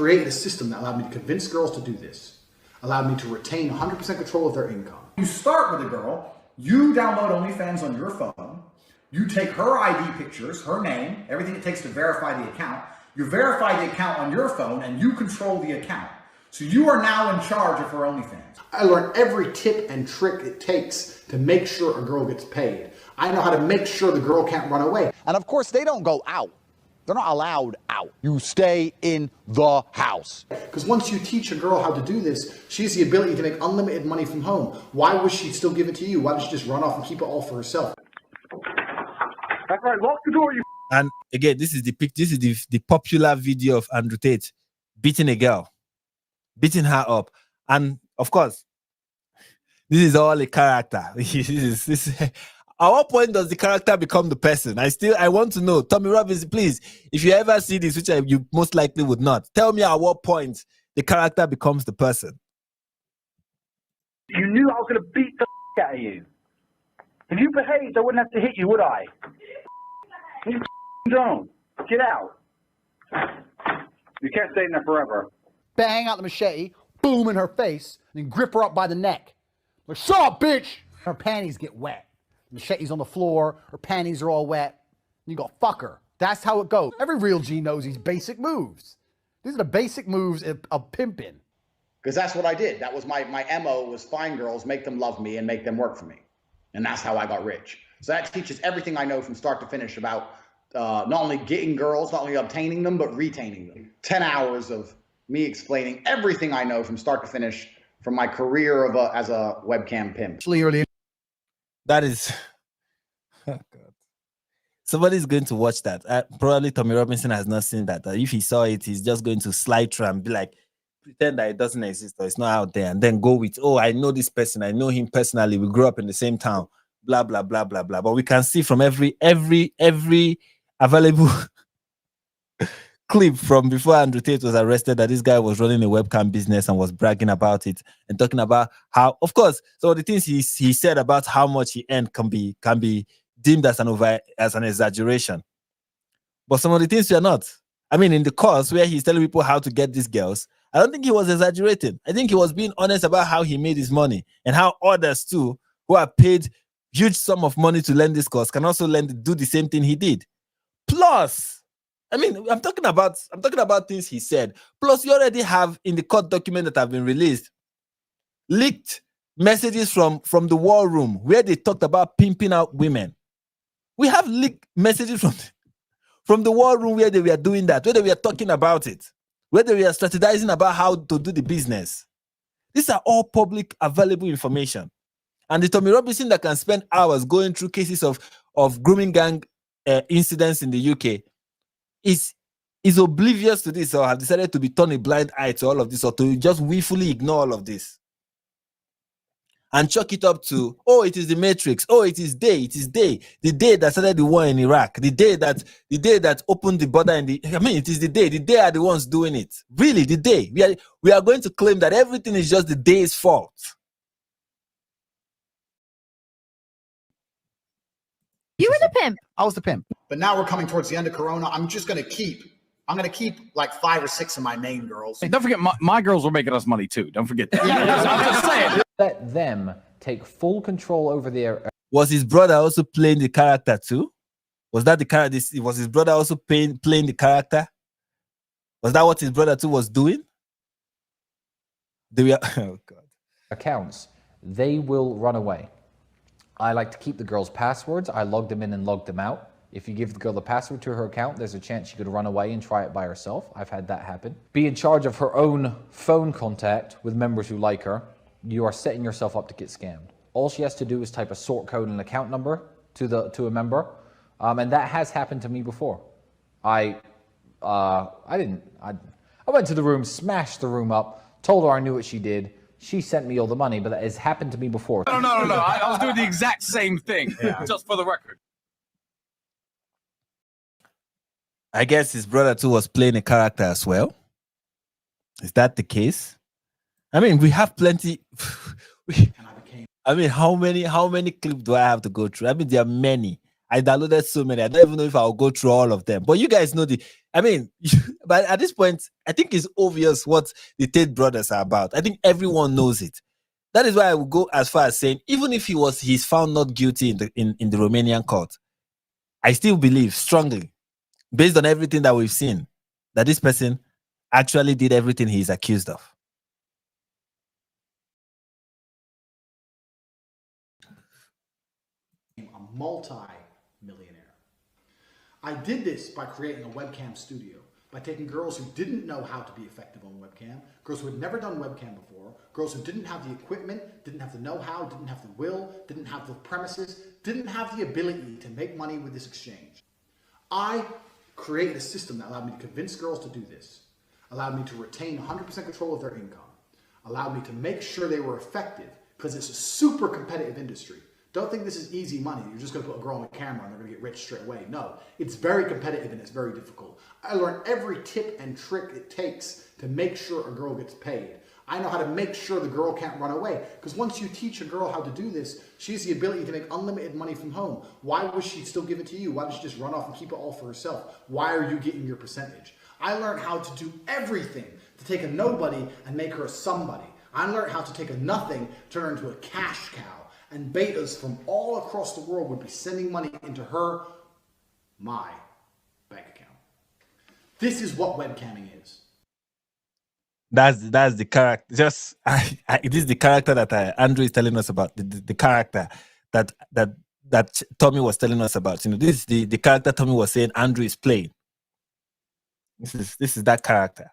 created a system that allowed me to convince girls to do this, allowed me to retain 100% control of their income. You start with a girl, you download OnlyFans on your phone, you take her ID pictures, her name, everything it takes to verify the account, you verify the account on your phone, and you control the account. So you are now in charge of her OnlyFans. I learned every tip and trick it takes to make sure a girl gets paid. I know how to make sure the girl can't run away. And of course, they don't go out. They're not allowed out. You stay in the house. Because once you teach a girl how to do this, she has the ability to make unlimited money from home. Why would she still give it to you? Why don't she just run off and keep it all for herself? That's right, lock the door, you. And again, this is the popular video of Andrew Tate beating a girl, beating her up. And of course, this is all a character. At what point does the character become the person? I want to know. Tommy Robbins, please, if you ever see this, which you most likely would not, tell me at what point the character becomes the person. You knew I was going to beat the out of you. If you behaved, I wouldn't have to hit you, would I? You don't. Get out. You can't stay in there forever. Bang out the machete, boom in her face, and then grip her up by the neck. Like, shut up, bitch! Her panties get wet. The machete's on the floor, her panties are all wet. And you go, fuck her. That's how it goes. Every real G knows these basic moves. These are the basic moves of pimping. Because that's what I did. That was my MO, was find girls, make them love me, and make them work for me. And that's how I got rich. So that teaches everything I know from start to finish about not only getting girls, not only obtaining them, but retaining them. 10 hours of me explaining everything I know from start to finish from my career as a webcam pimp. That is... Oh, God. Somebody's going to watch that. Probably Tommy Robinson has not seen that. If he saw it, he's just going to slide through and be like, pretend that it doesn't exist or it's not out there, and then go with, oh, I know this person, I know him personally, we grew up in the same town, blah blah blah blah blah. But we can see from every available clip from before Andrew Tate was arrested that this guy was running a webcam business and was bragging about it and talking about how, of course, so the things he said about how much he earned can be deemed as an exaggeration, but some of the things are not. I mean, in the course where he's telling people how to get these girls, I don't think he was exaggerating. I think he was being honest about how he made his money and how others too, who are paid huge sum of money to learn this course, can also do the same thing he did. Plus, I mean, I'm talking about things he said. Plus, you already have in the court document that have been released, leaked messages from the war room where they talked about pimping out women. We have leaked messages from the war room where they were doing that, where they were talking about it, where they were strategizing about how to do the business. These are all public available information. And the Tommy Robinson that can spend hours going through cases of grooming gang incidents in the UK is oblivious to this, or have decided to be turn a blind eye to all of this, or to just willfully ignore all of this and chalk it up to, oh, it is the Matrix, oh, it is the day that started the war in Iraq, the day that opened the border it is the day are the ones doing it. Really, the day. We are going to claim that everything is just the day's fault. You were the pimp. I was the pimp. But now we're coming towards the end of Corona. I'm going to keep like 5 or 6 of my main girls. Hey, don't forget, my girls were making us money too. Don't forget that. I'm just saying. Let them take full control over their... Was his brother also playing the character too? Was that the character? Was his brother also playing the character? Was that what his brother too was doing? Oh God. Accounts, they will run away. I like to keep the girls' passwords. I log them in and log them out. If you give the girl the password to her account, there's a chance she could run away and try it by herself. I've had that happen. Be in charge of her own phone contact with members who like her. You are setting yourself up to get scammed. All she has to do is type a sort code and account number to a member, and that has happened to me before. I went to the room, smashed the room up, told her I knew what she did. She sent me all the money, but that has happened to me before. No. I was doing the exact same thing, just for the record. I guess his brother too was playing a character as well. Is that the case? I mean, we have plenty. I mean, how many clips do I have to go through? I mean, there are many. I downloaded so many. I don't even know if I'll go through all of them. But you guys know but at this point, I think it's obvious what the Tate brothers are about. I think everyone knows it. That is why I would go as far as saying, even if he's found not guilty in the Romanian court, I still believe strongly, based on everything that we've seen, that this person actually did everything he's accused of. A multi-millionaire. I did this by creating a webcam studio, by taking girls who didn't know how to be effective on webcam, girls who had never done webcam before, girls who didn't have the equipment, didn't have the know-how, didn't have the will, didn't have the premises, didn't have the ability to make money with this exchange. I created a system that allowed me to convince girls to do this, allowed me to retain 100% control of their income, allowed me to make sure they were effective, because it's a super competitive industry. Don't think this is easy money. You're just going to put a girl on the camera and they're going to get rich straight away. No, it's very competitive and it's very difficult. I learned every tip and trick it takes to make sure a girl gets paid. I know how to make sure the girl can't run away. Because once you teach a girl how to do this, she has the ability to make unlimited money from home. Why would she still give it to you? Why does she just run off and keep it all for herself? Why are you getting your percentage? I learned how to do everything to take a nobody and make her a somebody. I learned how to take a nothing, turn her into a cash cow. And betas from all across the world would be sending money into my bank account. This is what webcamming is. That's the character. It is the character that Andrew is telling us about. The character that Tommy was telling us about. This is the character Tommy was saying Andrew is playing. This is that character.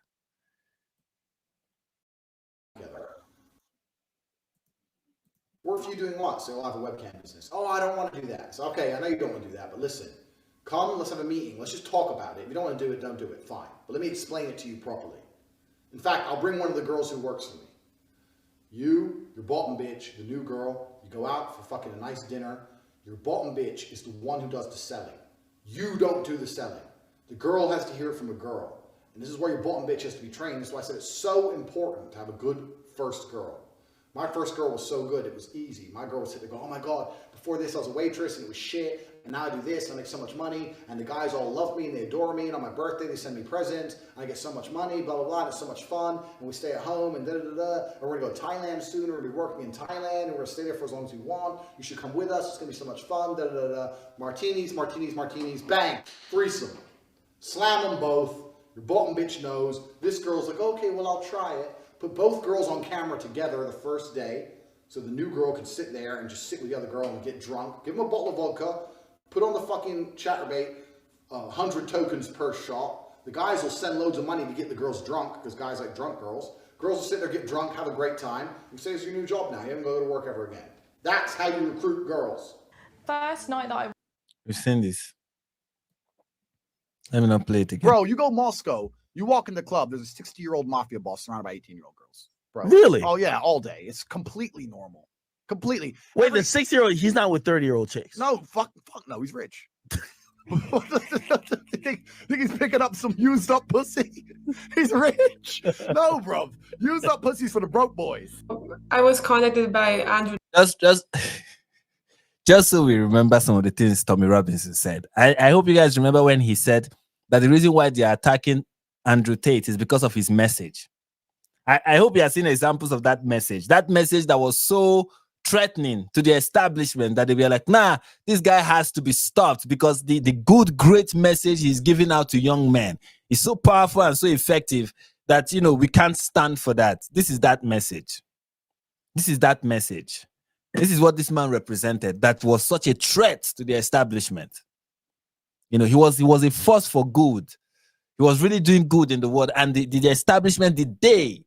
What if you're doing what? So you'll have a webcam business. Oh, I don't want to do that. So, okay, I know you don't want to do that, but listen. Come, let's have a meeting. Let's just talk about it. If you don't want to do it, don't do it. Fine. But let me explain it to you properly. In fact, I'll bring one of the girls who works for me. Your bottom bitch, the new girl, you go out for fucking a nice dinner. Your bottom bitch is the one who does the selling. You don't do the selling. The girl has to hear it from a girl. And this is where your bottom bitch has to be trained. That's why I said it's so important to have a good first girl. My first girl was so good, it was easy. My girl would sit there and go, oh my God, before this I was a waitress and it was shit, and now I do this and I make so much money, and the guys all love me and they adore me, and on my birthday they send me presents, and I get so much money, blah, blah, blah, and it's so much fun, and we stay at home, and da-da-da-da, and we're gonna go to Thailand soon, we're gonna be working in Thailand, and we're gonna stay there for as long as we want, you should come with us, it's gonna be so much fun, da-da-da-da, martinis, martinis, martinis, bang, threesome. Slam them both, your bottom bitch knows, this girl's like, okay, well I'll try it. Put both girls on camera together the first day, so the new girl can sit there and just sit with the other girl and get drunk. Give them a bottle of vodka, put on the fucking chatterbait, 100 tokens per shot. The guys will send loads of money to get the girls drunk, because guys like drunk girls. Girls will sit there, get drunk, have a great time. You say it's your new job now, you haven't go to work ever again. That's how you recruit girls. First night that I... We've seen this. Let me not play it again. Bro, you go Moscow. You walk in the club, there's a 60-year-old mafia boss surrounded by 18-year-old girls. Bro. Really? Oh, yeah, all day. It's completely normal. Completely. Wait, the 60-year-old, he's not with 30-year-old chicks. No, fuck no, he's rich. think he's picking up some used up pussy? He's rich. No, bro. Used up pussies for the broke boys. I was contacted by Andrew. Just so we remember some of the things Tommy Robinson said. I hope you guys remember when he said that the reason why they are attacking Andrew Tate is because of his message. I hope you have seen examples of that message that was so threatening to the establishment that they were like, nah, this guy has to be stopped because the good, great message he's giving out to young men is so powerful and so effective that, we can't stand for that. This is that message. This is that message. This is what this man represented that was such a threat to the establishment. He was a force for good. He was really doing good in the world, and the establishment, the day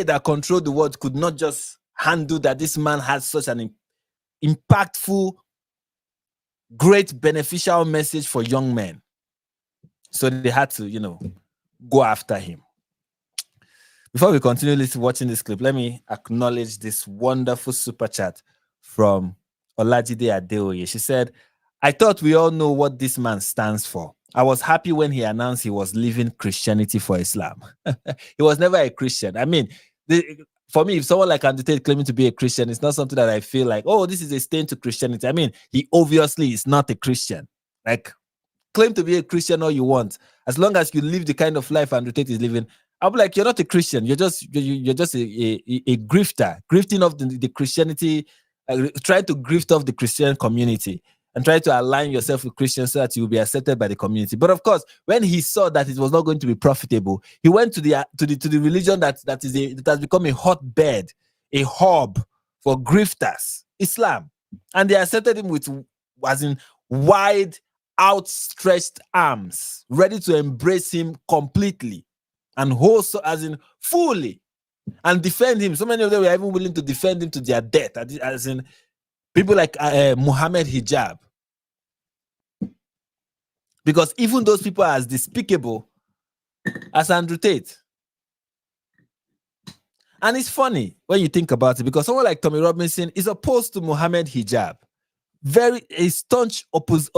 that controlled the world, could not just handle that this man had such an impactful, great, beneficial message for young men. So they had to, go after him. Before we continue watching this clip, let me acknowledge this wonderful super chat from Olajide Adeoye. She said, I thought we all know what this man stands for. I was happy when he announced he was leaving Christianity for Islam. He was never a Christian. I mean, for me, if someone like Andrew Tate claiming to be a Christian, it's not something that I feel like, oh, this is a stain to Christianity. I mean, he obviously is not a Christian. Like, claim to be a Christian all you want. As long as you live the kind of life Andrew Tate is living, I'll be like, you're not a Christian. You're just a grifter, grifting off the Christianity, trying to grift off the Christian community and try to align yourself with Christians so that you will be accepted by the community. But of course, when he saw that it was not going to be profitable, he went to the religion that has become a hotbed, a hub for grifters, Islam, and they accepted him with, as in, wide, outstretched arms, ready to embrace him completely and wholesome, as in fully, and defend him. So many of them were even willing to defend him to their death, as in people like Muhammad Hijab. Because even those people are as despicable as Andrew Tate. And it's funny when you think about it, because someone like Tommy Robinson is opposed to Muhammad Hijab. Very a staunch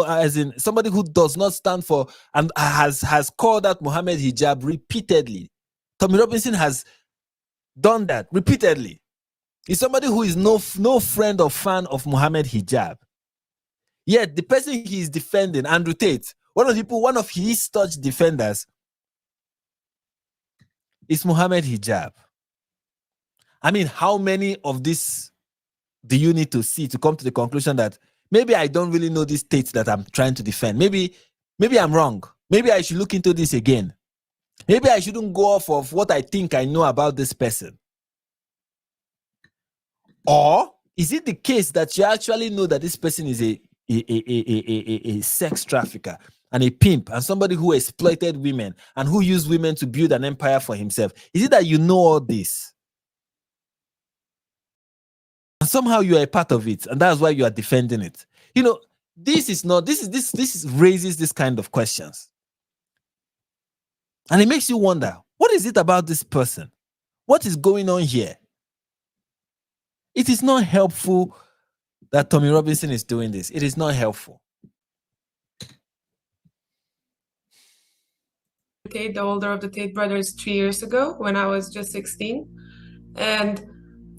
as in somebody who does not stand for and has called out Muhammad Hijab repeatedly. Tommy Robinson has done that repeatedly. He's somebody who is no friend or fan of Muhammad Hijab. Yet the person he is defending, Andrew Tate, one of his staunch defenders, is Muhammad Hijab. I mean, how many of this do you need to see to come to the conclusion that maybe I don't really know this Tate that I'm trying to defend? Maybe I'm wrong. Maybe I should look into this again. Maybe I shouldn't go off of what I think I know about this person. Or is it the case that you actually know that this person is a sex trafficker and a pimp and somebody who exploited women and who used women to build an empire for himself? Is it that you know all this? And somehow you are a part of it, and that's why you are defending it. You know, this raises this kind of questions. And it makes you wonder, what is it about this person? What is going on here? It is not helpful that Tommy Robinson is doing this. It is not helpful. Tate, the older of the Tate brothers, 3 years ago when I was just 16. And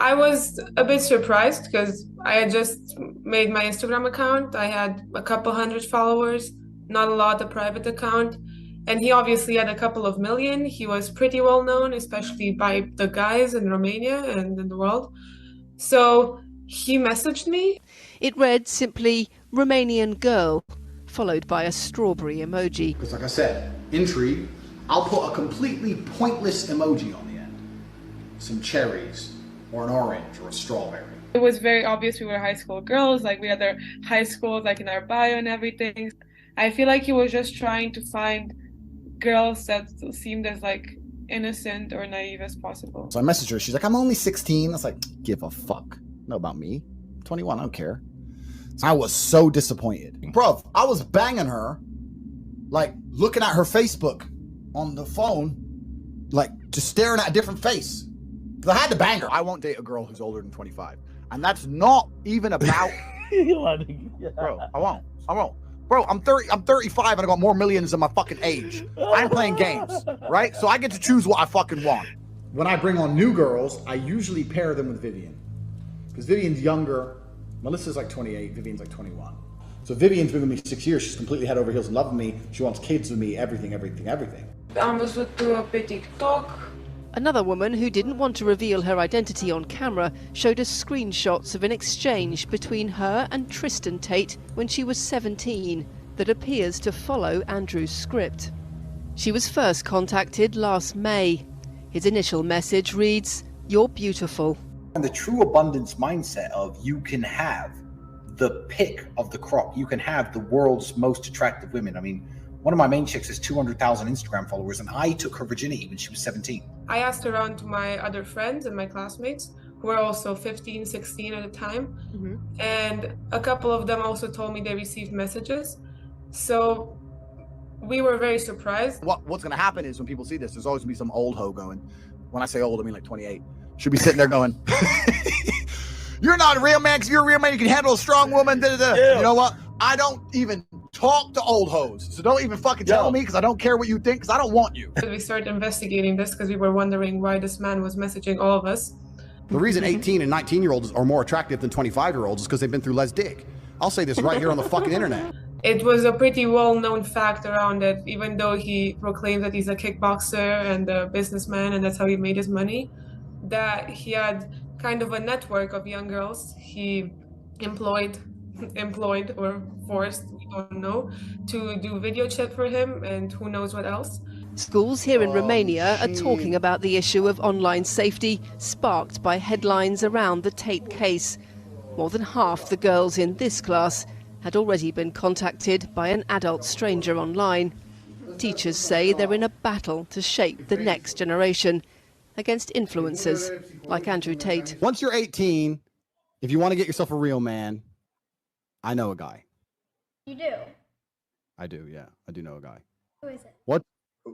I was a bit surprised because I had just made my Instagram account. I had a couple hundred followers, not a lot, a private account. And he obviously had a couple of million. He was pretty well known, especially by the guys in Romania and in the world. So he messaged me. It read simply, Romanian girl, followed by a strawberry emoji. Because like I said, intrigue, I'll put a completely pointless emoji on the end. Some cherries, or an orange, or a strawberry. It was very obvious we were high school girls, like we had our high schools like in our bio and everything. I feel like he was just trying to find girls that seemed as like innocent or naive as possible. So I messaged her, she's like, I'm only 16. I was like, give a fuck. Know about me. 21, I don't care. So I was so disappointed. Bruv, I was banging her, like looking at her Facebook on the phone, like just staring at a different face. Because I had to bang her. I won't date a girl who's older than 25. And that's not even about... Bro, I won't. Bro, I'm 35 and I got more millions than my fucking age. I ain't playing games, right? So I get to choose what I fucking want. When I bring on new girls, I usually pair them with Vivian. Because Vivian's younger. Melissa's like 28, Vivian's like 21. So Vivian's been with me 6 years. She's completely head over heels in love with me. She wants kids with me, everything. Am văzut pe TikTok. Another woman who didn't want to reveal her identity on camera showed us screenshots of an exchange between her and Tristan Tate when she was 17 that appears to follow Andrew's script. She was first contacted last May. His initial message reads, "You're beautiful." And the true abundance mindset of you can have the pick of the crop. You can have the world's most attractive women. I mean, one of my main chicks has 200,000 Instagram followers, and I took her virginity when she was 17. I asked around to my other friends and my classmates who were also 15, 16 at the time. And a couple of them also told me they received messages. So we were very surprised. What's going to happen is when people see this, there's always going to be some old hoe going. When I say old, I mean like 28. Should be sitting there going, you're not a real man because you're a real man. You can handle a strong woman. Yeah. You know what? I don't even talk to old hoes. So don't even fucking tell me because I don't care what you think because I don't want you. We started investigating this because we were wondering why this man was messaging all of us. The reason 18 and 19-year-olds are more attractive than 25-year-olds is because they've been through less dick. I'll say this right here on the fucking internet. It was a pretty well-known fact around it, even though he proclaimed that he's a kickboxer and a businessman and that's how he made his money, that he had kind of a network of young girls he employed or forced, we don't know, to do video chat for him and who knows what else. Schools here in Romania are talking about the issue of online safety, sparked by headlines around the Tate case. More than half the girls in this class had already been contacted by an adult stranger online. Teachers say they're in a battle to shape the next generation against influencers like Andrew Tate. Once you're 18, if you want to get yourself a real man, I know a guy. You do? I do, yeah. I do know a guy. Who is it? What?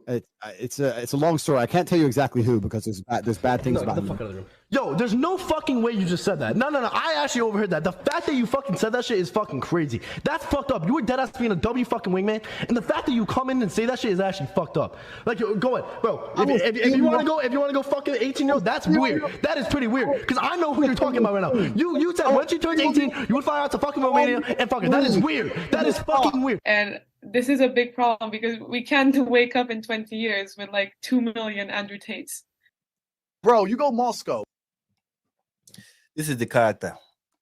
It's a long story. I can't tell you exactly who because there's bad things about him. Yo, there's no fucking way you just said that. No. I actually overheard that. The fact that you fucking said that shit is fucking crazy. That's fucked up. You were dead ass being a W fucking wingman, and the fact that you come in and say that shit is actually fucked up. Like, go ahead, bro. If you want to go fucking 18-year-old, that's weird. That is pretty weird. Because I know who you're talking about right now. You said once you turn 18, you would fly out to fucking Romania and fuck it. That is weird. That is fucking weird. And this is a big problem because we can't wake up in 20 years with like 2 million Andrew Tates. Bro, you go Moscow. This is the character.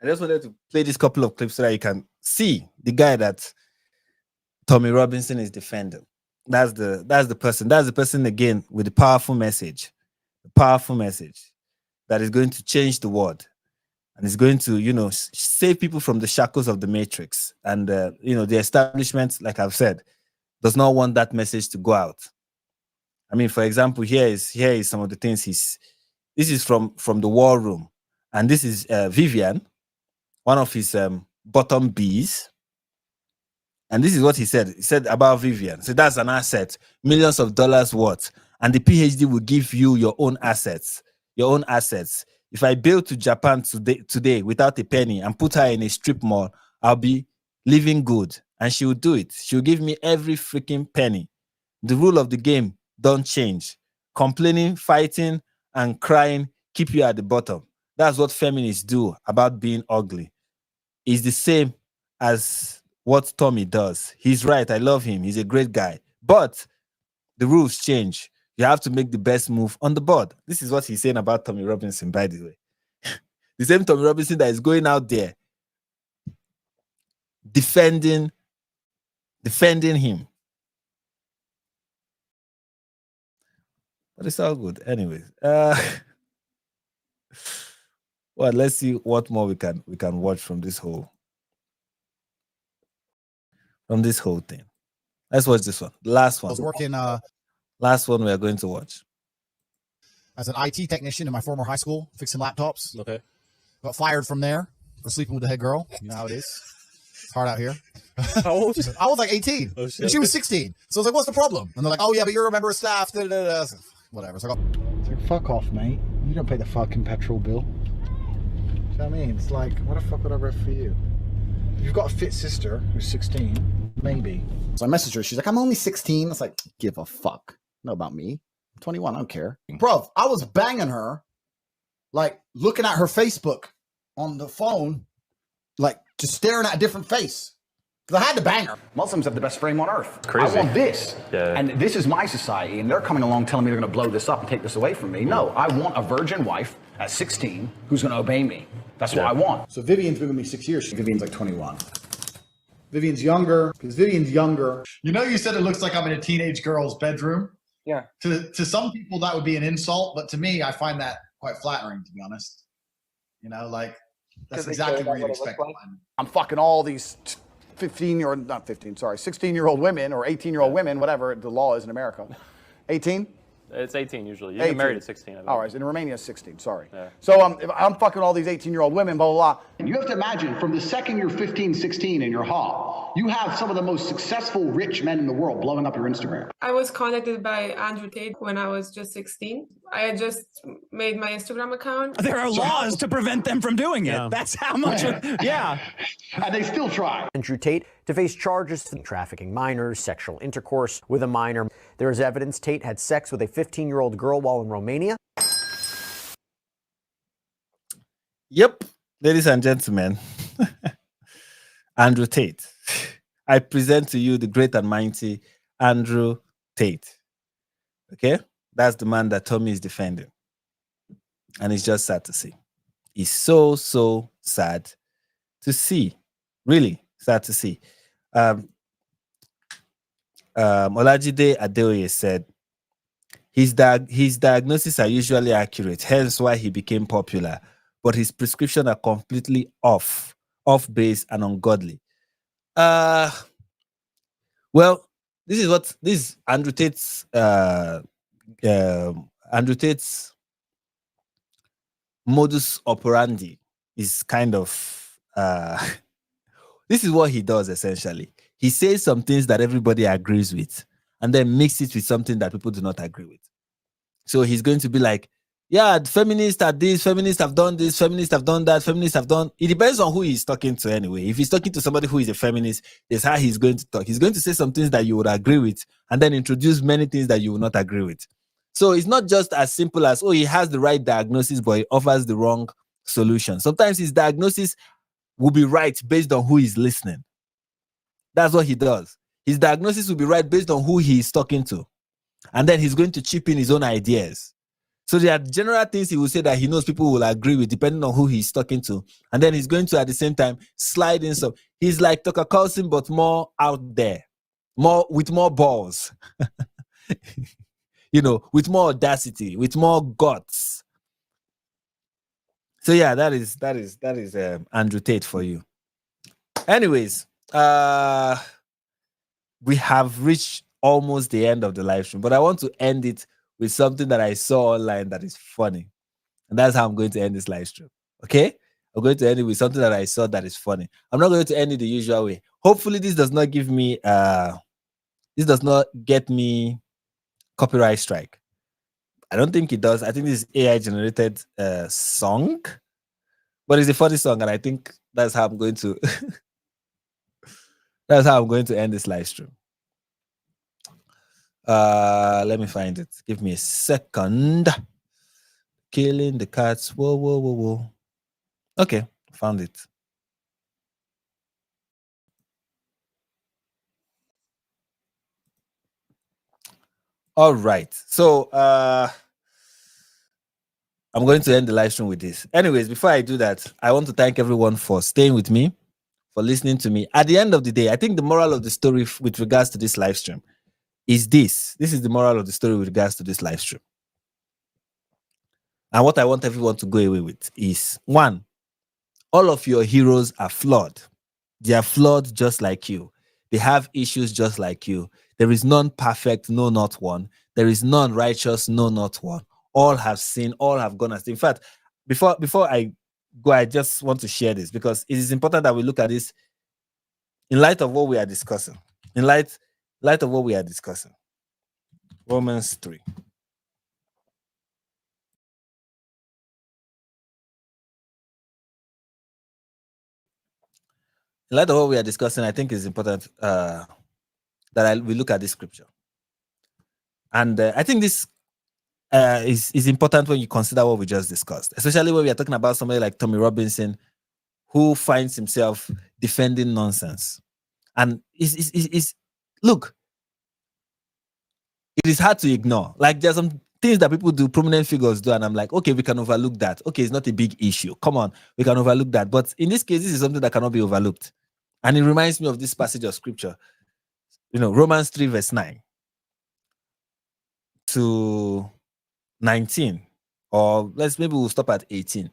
I just wanted to play this couple of clips so that you can see the guy that Tommy Robinson is defending. That's the person. That's the person again with the powerful message. The powerful message that is going to change the world. And it's going to, save people from the shackles of the matrix. And, the establishment, like I've said, does not want that message to go out. I mean, for example, here is some of the things this is from the war room. And this is Vivian, one of his bottom bees. And this is what he said. He said about Vivian. So that's an asset, millions of dollars worth. And the PhD will give you your own assets. Your own assets. If I bail to Japan today without a penny and put her in a strip mall, I'll be living good. And she will do it. She'll give me every freaking penny. The rule of the game don't change. Complaining, fighting, and crying keep you at the bottom. That's what feminists do about being ugly. It's the same as what Tommy does. He's right. I love him. He's a great guy. But the rules change. You have to make the best move on the board. This is what he's saying about Tommy Robinson, by the way. The same Tommy Robinson that is going out there defending him. But it's all good. Anyways. Well, let's see what more we can watch from this whole thing. Let's watch this one. The last one. I was working last one we are going to watch. As an IT technician in my former high school, fixing laptops. Okay. Got fired from there for sleeping with the head girl. You know how it is. It's hard out here. How old? I was like 18. Oh, shit. And she was 16. So I was like, what's the problem? And they're like, oh, yeah, but you're a member of staff. Da, da, da. So, whatever. So I got... like, fuck off, mate. You don't pay the fucking petrol bill. Do you know what I mean? It's like, what the fuck would I rent for you? If you've got a fit sister who's 16, maybe. So I messaged her. She's like, I'm only 16. I was like, give a fuck. Know about me. I'm 21. I don't care. Bro, I was banging her, like looking at her Facebook on the phone, like just staring at a different face. Because I had to bang her. Muslims have the best frame on earth. Crazy. I want this. Yeah. And this is my society, and they're coming along telling me they're going to blow this up and take this away from me. No, I want a virgin wife at 16 who's going to obey me. That's what I want. So Vivian's been with me 6 years. Vivian's like 21. Vivian's younger, because Vivian's younger. You know, you said it looks like I'm in a teenage girl's bedroom. Yeah. To some people, that would be an insult, but to me, I find that quite flattering, to be honest. You know, like, that's exactly what you'd expect. I'm fucking all these 16-year-old women or 18-year-old women, whatever the law is in America. 18? It's 18 usually. You get married at 16. I believe. All right, in Romania it's 16, sorry. Yeah. So if I'm fucking all these 18-year-old women, blah, blah, blah. And you have to imagine, from the second you're 15, 16 and you're hot, you have some of the most successful rich men in the world blowing up your Instagram. I was contacted by Andrew Tate when I was just 16. I had just made my Instagram account. There are laws to prevent them from doing it. That's how much, yeah. And they still try. Andrew Tate to face charges for trafficking minors, sexual intercourse with a minor. There is evidence Tate had sex with a 15-year-old girl while in Romania. Yep, ladies and gentlemen, Andrew Tate. I present to you the great and mighty Andrew Tate. Okay, that's the man that Tommy is defending, and it's just sad to see. It's so sad to see. Really sad to see. Olajide Adeoye said his diagnoses are usually accurate, hence why he became popular, but his prescriptions are completely off base and ungodly. Well, this is Andrew Tate's modus operandi is kind of this is what he does essentially. He says some things that everybody agrees with and then mix it with something that people do not agree with. So he's going to be like, yeah, feminists are this, feminists have done this, feminists have done that, feminists have done. It depends on who he's talking to anyway. If he's talking to somebody who is a feminist, that's how he's going to talk. He's going to say some things that you would agree with and then introduce many things that you will not agree with. So it's not just as simple as, oh, he has the right diagnosis, but he offers the wrong solution. Sometimes his diagnosis will be right based on who he's listening. That's what he does. His diagnosis will be right based on who he is talking to. And then he's going to chip in his own ideas. So there are general things he will say that he knows people will agree with depending on who he's talking to. And then he's going to, at the same time, slide in some. He's like Tucker Carlson, but more out there. With more balls. With more audacity, with more guts. So yeah, that is Andrew Tate for you. Anyways, we have reached almost the end of the live stream, but I want to end it with something that I saw online that is funny. And that's how I'm going to end this live stream. Okay? I'm going to end it with something that I saw that is funny. I'm not going to end it the usual way. Hopefully, this does not give me this does not get me copyright strike. I don't think it does. I think this is AI generated song. But it's a funny song, and I think that's how I'm going to end this live stream. Let me find it. Give me a second. Killing the cats. Whoa. Okay, found it. All right. So I'm going to end the live stream with this. Anyways, before I do that, I want to thank everyone for staying with me, for listening to me. At the end of the day, I think the moral of the story with regards to this live stream is this. This is the moral of the story with regards to this live stream. And what I want everyone to go away with is, one, all of your heroes are flawed. They are flawed just like you. They have issues just like you. There is none perfect, no, not one. There is none righteous, no, not one. All have sinned, all have gone astray. In fact, before I go, I just want to share this because it is important that we look at this in light of what we are discussing. In light of what we are discussing. Romans 3. In light of what we are discussing, I think it's important that we look at this scripture. And I think this is important when you consider what we just discussed, especially when we are talking about somebody like Tommy Robinson, who finds himself defending nonsense. And look, it is hard to ignore. Like, there's some things that people do, prominent figures do, and I'm like, okay, we can overlook that. Okay, it's not a big issue. Come on, we can overlook that. But in this case, this is something that cannot be overlooked. And it reminds me of this passage of scripture, Romans 3 verse 9 to 19, or maybe we'll stop at 18.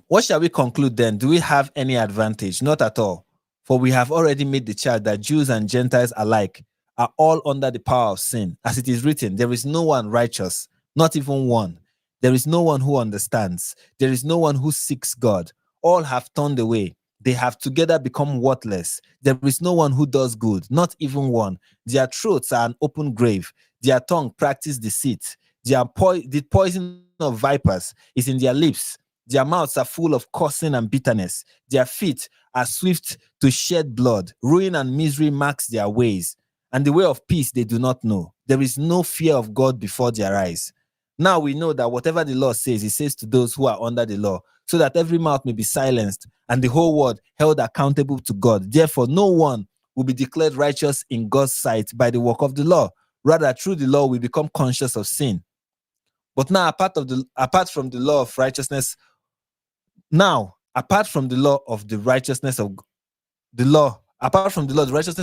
What shall we conclude then? Do we have any advantage? Not at all. For we have already made the charge that Jews and Gentiles alike are all under the power of sin. As it is written, there is no one righteous, not even one. There is no one who understands. There is no one who seeks God. All have turned away. They have together become worthless. There is no one who does good, not even one. Their throats are an open grave. Their tongue practices deceit. The poison of vipers is in their lips. Their mouths are full of cursing and bitterness. Their feet are swift to shed blood. Ruin and misery marks their ways, and the way of peace they do not know. There is no fear of God before their eyes. Now we know that whatever the law says, it says to those who are under the law, so that every mouth may be silenced and the whole world held accountable to God. Therefore, no one will be declared righteous in God's sight by the work of the law. Rather, through the law, we become conscious of sin. But now, apart from the law of righteousness, apart from the righteousness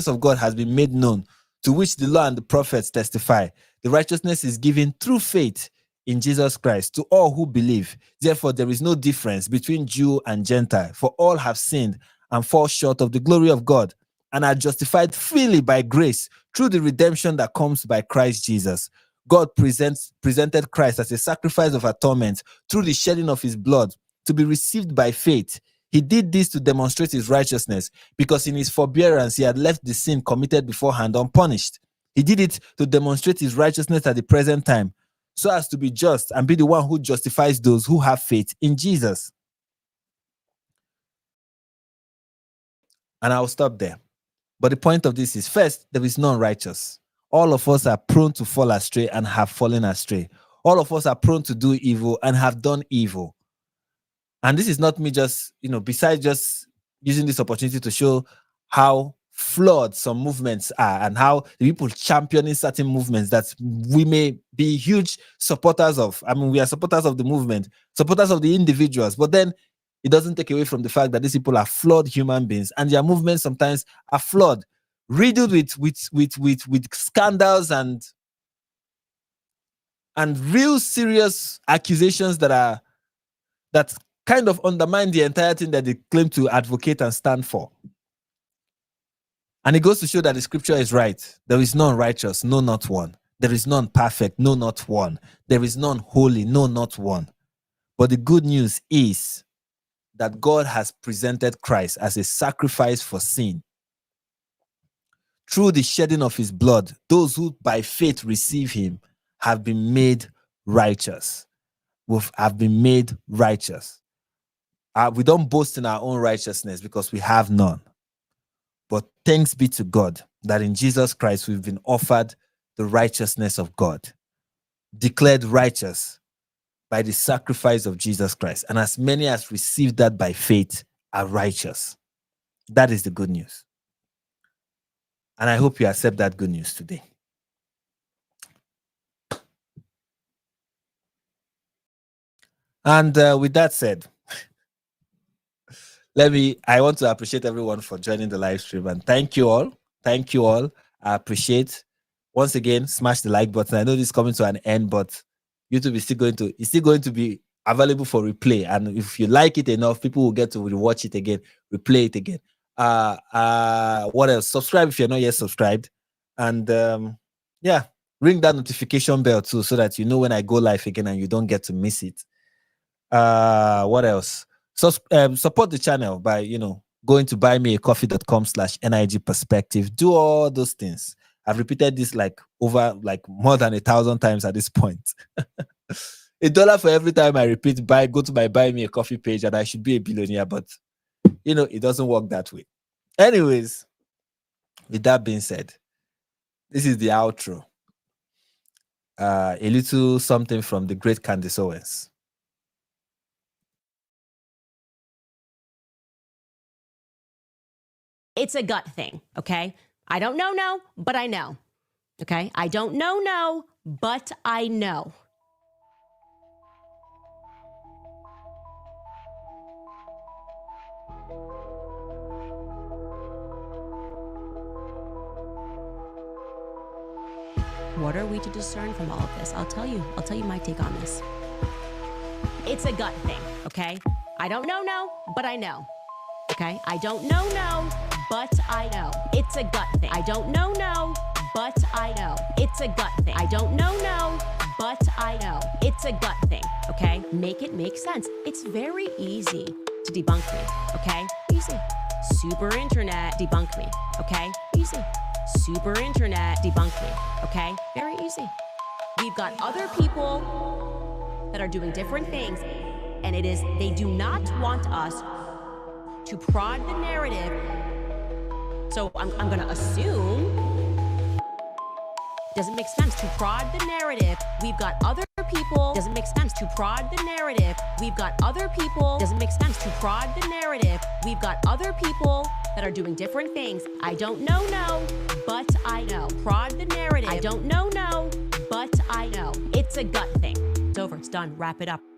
of God has been made known, to which the law and the prophets testify. The righteousness is given through faith in Jesus Christ to all who believe. Therefore, there is no difference between Jew and Gentile, for all have sinned and fall short of the glory of God, and are justified freely by grace through the redemption that comes by Christ Jesus. God presented Christ as a sacrifice of atonement through the shedding of his blood to be received by faith. He did this to demonstrate his righteousness, because in his forbearance he had left the sin committed beforehand unpunished. He did it to demonstrate his righteousness at the present time, so as to be just and be the one who justifies those who have faith in Jesus. And I'll stop there. But the point of this is, first, there is none righteous. All of us are prone to fall astray and have fallen astray. All of us are prone to do evil and have done evil. And this is not me just, besides just using this opportunity to show how flawed some movements are and how the people championing certain movements that we may be huge supporters of. I mean, we are supporters of the movement, supporters of the individuals, but then it doesn't take away from the fact that these people are flawed human beings, and their movements sometimes are flawed, riddled with scandals and real serious accusations that kind of undermine the entire thing that they claim to advocate and stand for. And it goes to show that the scripture is right. There is none righteous, no, not one. There is none perfect, no, not one. There is none holy, no, not one. But the good news is that God has presented Christ as a sacrifice for sin. Through the shedding of his blood, those who by faith receive him have been made righteous. Have been made righteous. We don't boast in our own righteousness because we have none. But thanks be to God that in Jesus Christ we've been offered the righteousness of God, declared righteous by the sacrifice of Jesus Christ. And as many as received that by faith are righteous. That is the good news. And I hope you accept that good news today. And with that said, I want to appreciate everyone for joining the live stream, and thank you all. Thank you all. I appreciate. Once again, smash the like button. I know this is coming to an end, but YouTube is still going to be available for replay. And if you like it enough, people will get to rewatch it again, replay it again. What else? Subscribe if you're not yet subscribed. And ring that notification bell too, so that you know when I go live again and you don't get to miss it. What else? So support the channel by going to buymeacoffee.com/NIG perspective. Do all those things. I've repeated this over more than 1,000 times at this point. $1 for every time I repeat go to my Buy Me a Coffee page and I should be a billionaire, but it doesn't work that way. Anyways, with that being said, this is the outro. A little something from the great Candace Owens. It's a gut thing, okay? I don't know, but I know, okay? I don't know, but I know. What are we to discern from all of this? I'll tell you my take on this. It's a gut thing, okay? I don't know, but I know. Okay? I don't know, but I know. It's a gut thing. I don't know, but I know. It's a gut thing. I don't know, but I know. It's a gut thing, okay? Make it make sense. It's very easy to debunk me, okay? Easy. Super internet, debunk me, okay? Easy. Super internet, debunk me, okay? Very easy. We've got other people that are doing different things, and they do not want us to prod the narrative. So I'm going to assume it doesn't make sense to prod the narrative. We've got other people. Doesn't make sense to prod the narrative. We've got other people. Doesn't make sense to prod the narrative. We've got other people that are doing different things. I don't know, but I know. Prod the narrative. I don't know, but I know. It's a gut thing. It's over. It's done. Wrap it up.